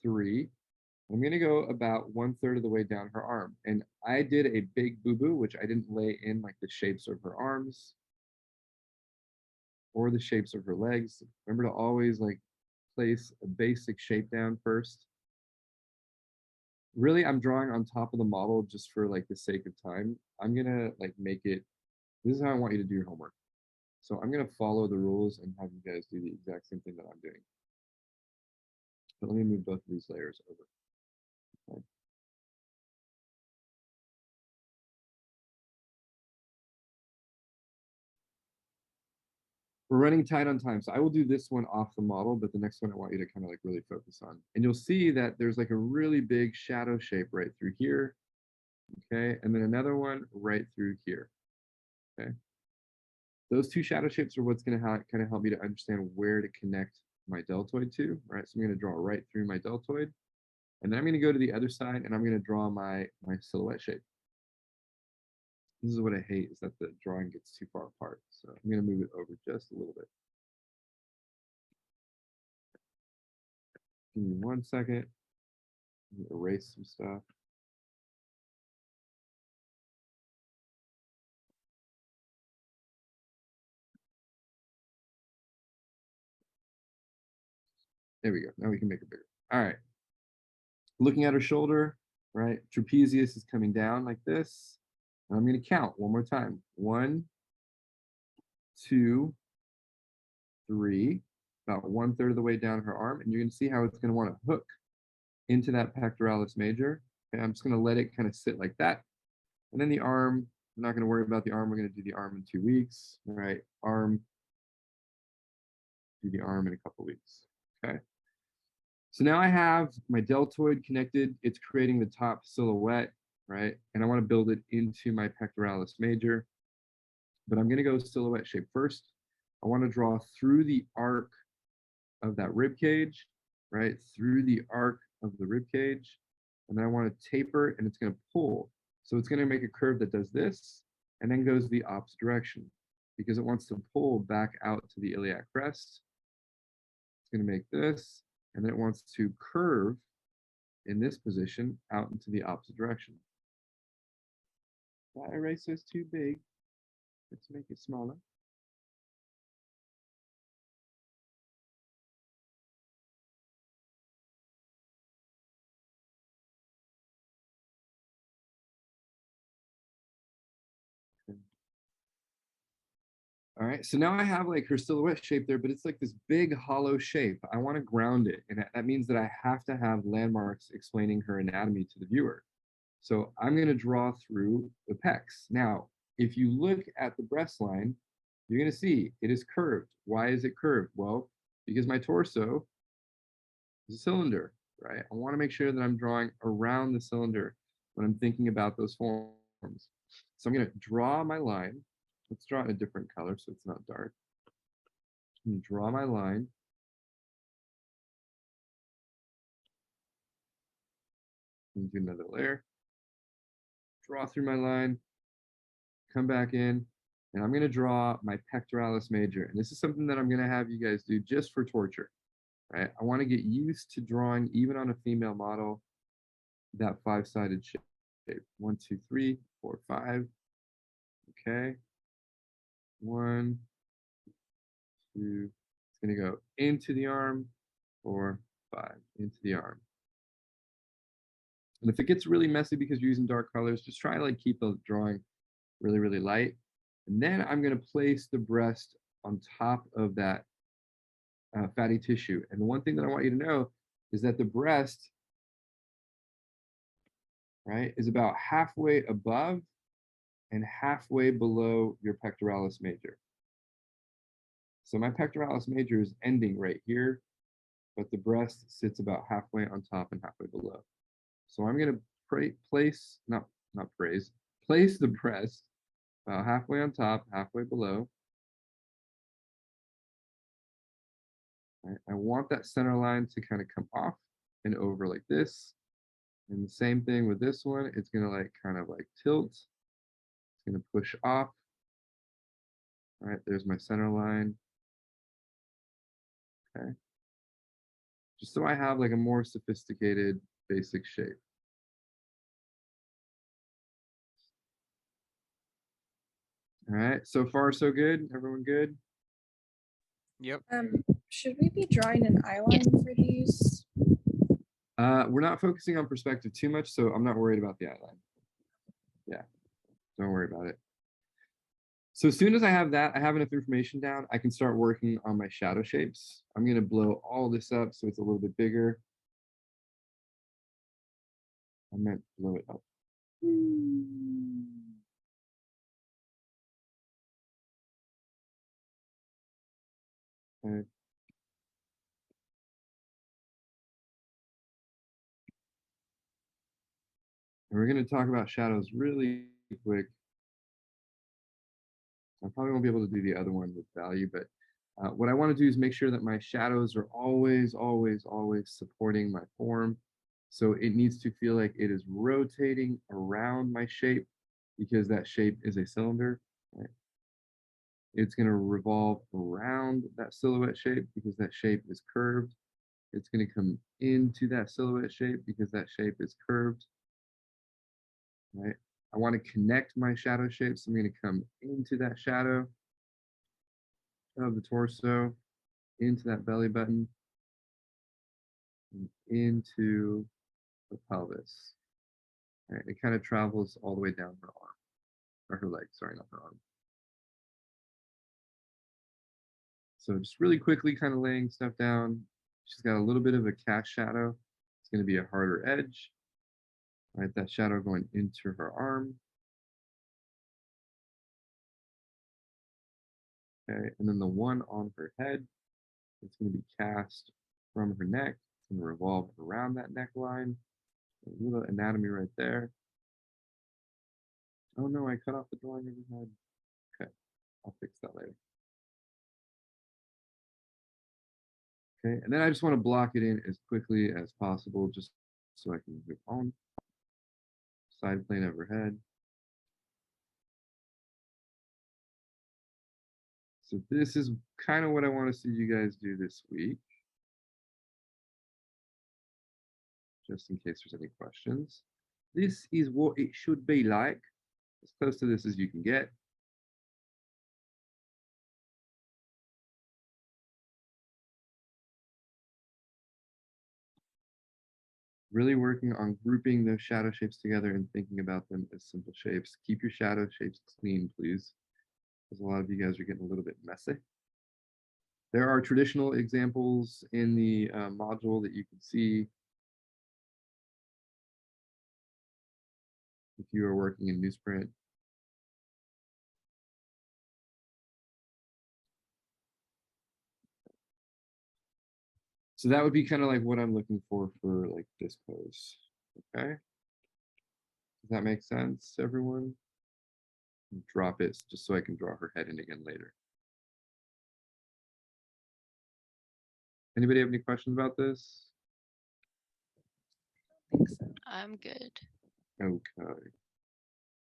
3. I'm going to go about 1/3 of the way down her arm. And I did a big boo-boo, which I didn't lay in like the shapes of her arms or the shapes of her legs. Remember to always like place a basic shape down first. Really, I'm drawing on top of the model just for like the sake of time. I'm going to like make it, this is how I want you to do your homework. So I'm going to follow the rules and have you guys do the exact same thing that I'm doing. But let me move both of these layers over. Okay. We're running tight on time, so I will do this one off the model, but the next one I want you to kind of like really focus on. And you'll see that there's like a really big shadow shape right through here, okay? And then another one right through here, okay? Those two shadow shapes are what's going to kind of help me to understand where to connect my deltoid to, right? So I'm going to draw right through my deltoid, and then I'm going to go to the other side, and I'm going to draw my silhouette shape. This is what I hate, is that the drawing gets too far apart. So I'm going to move it over just a little bit. Give me 1 second. Erase some stuff. There we go. Now we can make it bigger. All right. Looking at her shoulder, right? Trapezius is coming down like this. And I'm going to count one more time. 1, 2, 3. About 1/3 of the way down her arm. And you're going to see how it's going to want to hook into that pectoralis major. Okay, I'm just going to let it kind of sit like that. And then the arm, I'm not going to worry about the arm. We're going to do the arm in 2 weeks. All right, arm, do the arm in a couple weeks. Okay. So now I have my deltoid connected. It's creating the top silhouette. right? And I want to build it into my pectoralis major, but I'm going to go silhouette shape first. I want to draw through the arc of that rib cage, right? Through the arc of the rib cage. And then I want to taper and it's going to pull. So it's going to make a curve that does this and then goes the opposite direction because it wants to pull back out to the iliac crest. It's going to make this, and then it wants to curve in this position out into the opposite direction. That eraser is too big. Let's make it smaller. All right, so now I have like her silhouette shape there, but it's like this big hollow shape. I want to ground it, and that means that I have to have landmarks explaining her anatomy to the viewer. So I'm going to draw through the pecs. Now, if you look at the breast line, you're going to see it is curved. Why is it curved? Well, because my torso is a cylinder, right? I want to make sure that I'm drawing around the cylinder when I'm thinking about those forms. So I'm going to draw my line. Let's draw it in a different color so it's not dark. I'm going to draw my line. And do another layer. Draw through my line. Come back in. And I'm going to draw my pectoralis major. And this is something that I'm going to have you guys do just for torture. Right? I want to get used to drawing, even on a female model, that five-sided shape. 1, 2, 3, 4, 5. Okay. 1, 2. It's going to go into the arm. 4, 5. Into the arm. And if it gets really messy because you're using dark colors, just try to like keep the drawing really, really light. And then I'm going to place the breast on top of that fatty tissue. And the one thing that I want you to know is that the breast, right, is about halfway above and halfway below your pectoralis major. So my pectoralis major is ending right here, but the breast sits about halfway on top and halfway below. So I'm going to place the breast about halfway on top, halfway below. Right? I want that center line to kind of come off and over like this. And the same thing with this one, it's going to like kind of like tilt. It's going to push off. All right, there's my center line. Okay. Just so I have like a more sophisticated basic shape. All right, so far so good. Everyone good? Yep. Should we be drawing an eye line for these? We're not focusing on perspective too much, so I'm not worried about the outline. Yeah, don't worry about it. So as soon as I have that, I have enough information down, I can start working on my shadow shapes. I'm going to blow all this up so it's a little bit bigger. I meant blow it up. Okay. And we're going to talk about shadows really quick. I probably won't be able to do the other one with value, but what I want to do is make sure that my shadows are always, always, always supporting my form. So it needs to feel like it is rotating around my shape because that shape is a cylinder. Right? It's going to revolve around that silhouette shape because that shape is curved. It's going to come into that silhouette shape because that shape is curved. Right? I want to connect my shadow shapes. I'm going to come into that shadow of the torso, into that belly button, and into the pelvis. Right? It kind of travels all the way down her arm, or her leg, sorry, not her arm. So just really quickly kind of laying stuff down. She's got a little bit of a cast shadow. It's going to be a harder edge. Right, that shadow going into her arm. Okay, and then the one on her head, it's going to be cast from her neck. It's going to revolve around that neckline. A little anatomy right there. Oh no, I cut off the drawing of his head. Okay, I'll fix that later. Okay, and then I just want to block it in as quickly as possible, just so I can move on. Side plane overhead. So this is kind of what I want to see you guys do this week. Just in case there's any questions. This is what it should be like. As close to this as you can get. Really working on grouping those shadow shapes together and thinking about them as simple shapes. Keep your shadow shapes clean, please, because a lot of you guys are getting a little bit messy. There are traditional examples in the module that you can see if you are working in newsprint. So that would be kind of like what I'm looking for like this pose. Okay. Does that make sense, everyone? Drop it just so I can draw her head in again later. Anybody have any questions about this? I think so. I'm good. Okay.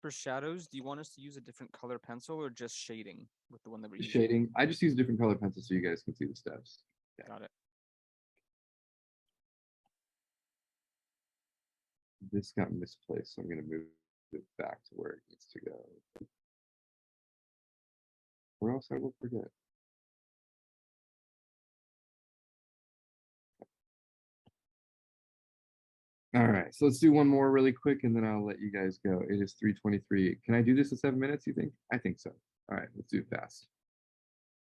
For shadows, do you want us to use a different color pencil or just shading with the one that we're using? Shading. I just use a different color pencil so you guys can see the steps. Yeah. Got it. This got misplaced, so I'm going to move it back to where it needs to go. Or else I will forget. All right, so let's do one more really quick and then I'll let you guys go. It is 3:23. Can I do this in 7 minutes, you think? I think so. All right, let's do it fast.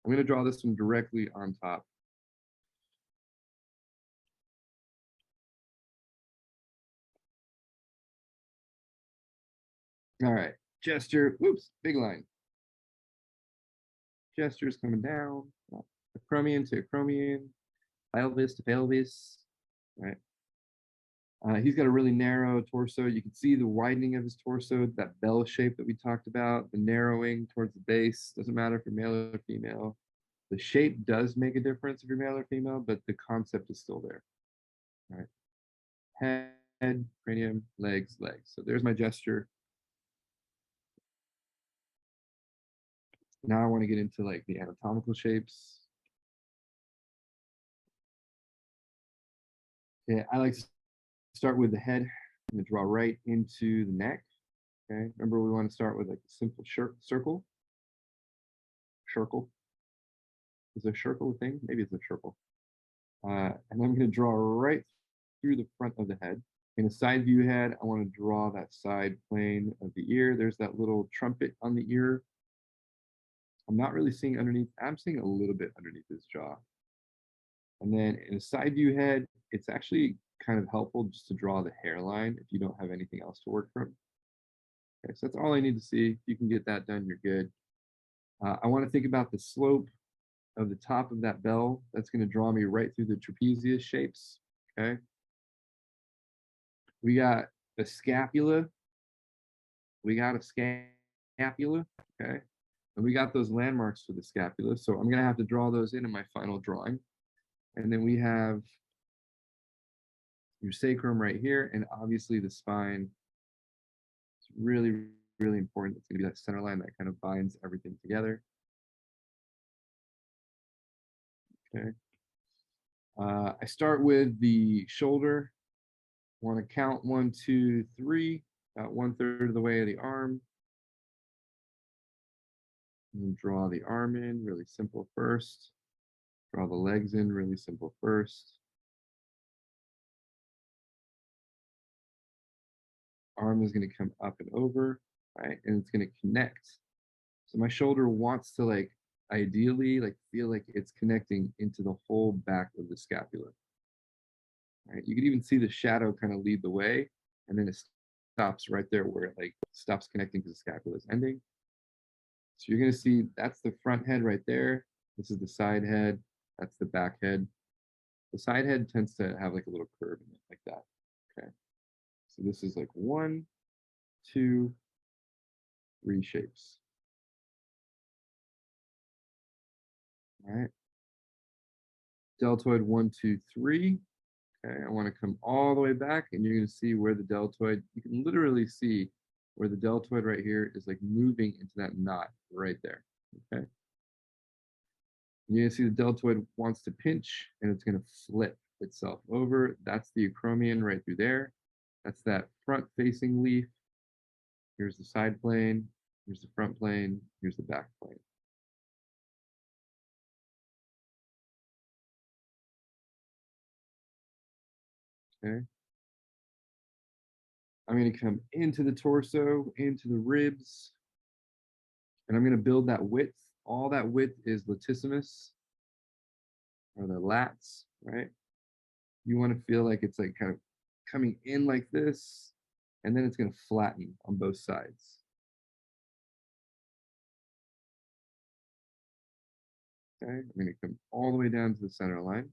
I'm going to draw this one directly on top. All right, gesture, oops, big line. Gestures coming down, acromion to acromion, pelvis to pelvis, right? He's got a really narrow torso. You can see the widening of his torso, that bell shape that we talked about, the narrowing towards the base. Doesn't matter if you're male or female. The shape does make a difference if you're male or female, but the concept is still there. All right. Head, cranium, legs, legs. So there's my gesture. Now I want to get into like the anatomical shapes. Yeah, I like to start with the head. I'm going to draw right into the neck. Okay, remember we want to start with like a simple circle. Circle. Is a circle a thing? Maybe it's a circle. And I'm going to draw right through the front of the head. In a side view head, I want to draw that side plane of the ear. There's that little trumpet on the ear. I'm not really seeing underneath. I'm seeing a little bit underneath his jaw. And then in a side view head, it's actually kind of helpful just to draw the hairline if you don't have anything else to work from. Okay, so that's all I need to see. If you can get that done, you're good. I want to think about the slope of the top of that bell. That's going to draw me right through the trapezius shapes. Okay. We got a scapula. We got a scapula. Okay. And we got those landmarks for the scapula. So I'm going to have to draw those in my final drawing. And then we have your sacrum right here. And obviously the spine. It's really, really important. It's going to be that center line that kind of binds everything together. Okay. I start with the shoulder. Want to count 1, 2, 3, about 1/3 of the way of the arm. And draw the arm in, really simple first. Draw the legs in, really simple first. Arm is going to come up and over, right? And it's going to connect. So my shoulder wants to like, ideally, like feel like it's connecting into the whole back of the scapula. Right? You can even see the shadow kind of lead the way, and then it stops right there where it like stops connecting to the scapula is ending. So you're going to see that's the front head right there. This is the side head. That's the back head. The side head tends to have like a little curve in it like that. Okay. So this is like 1, 2, 3 shapes. All right. Deltoid 1, 2, 3. Okay, I want to come all the way back, and you're going to see where the deltoid, you can literally see where the deltoid right here is like moving into that knot right there. Okay. You're going to see the deltoid wants to pinch, and it's going to flip itself over. That's the acromion right through there. That's that front facing leaf. Here's the side plane. Here's the front plane. Here's the back plane. Okay. I'm going to come into the torso, into the ribs, and I'm going to build that width. All that width is latissimus, or the lats, right? You want to feel like it's like kind of coming in like this, and then it's going to flatten on both sides. Okay, I'm going to come all the way down to the center line.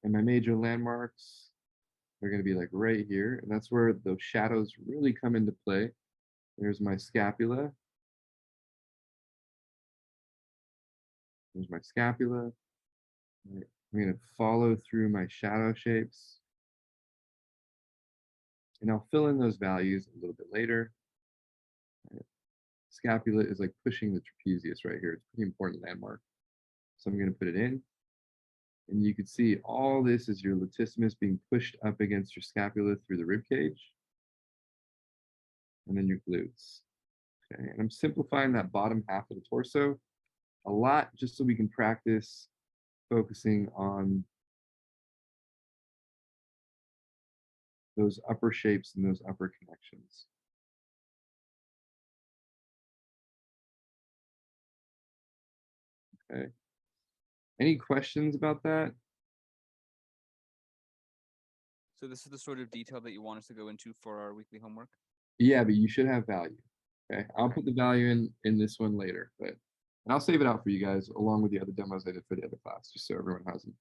And my major landmarks are going to be like right here, and that's where those shadows really come into play. There's my scapula. There's my scapula. Right. I'm going to follow through my shadow shapes. And I'll fill in those values a little bit later. Right. Scapula is like pushing the trapezius right here. It's a pretty important landmark. So I'm going to put it in. And you can see all this is your latissimus being pushed up against your scapula through the rib cage. And then your glutes. Okay. And I'm simplifying that bottom half of the torso a lot just so we can practice focusing on those upper shapes and those upper connections. Okay. Any questions about that? So this is the sort of detail that you want us to go into for our weekly homework? Yeah, but you should have value. Okay. I'll put the value in this one later, but and I'll save it out for you guys along with the other demos I did for the other class, just so everyone has them.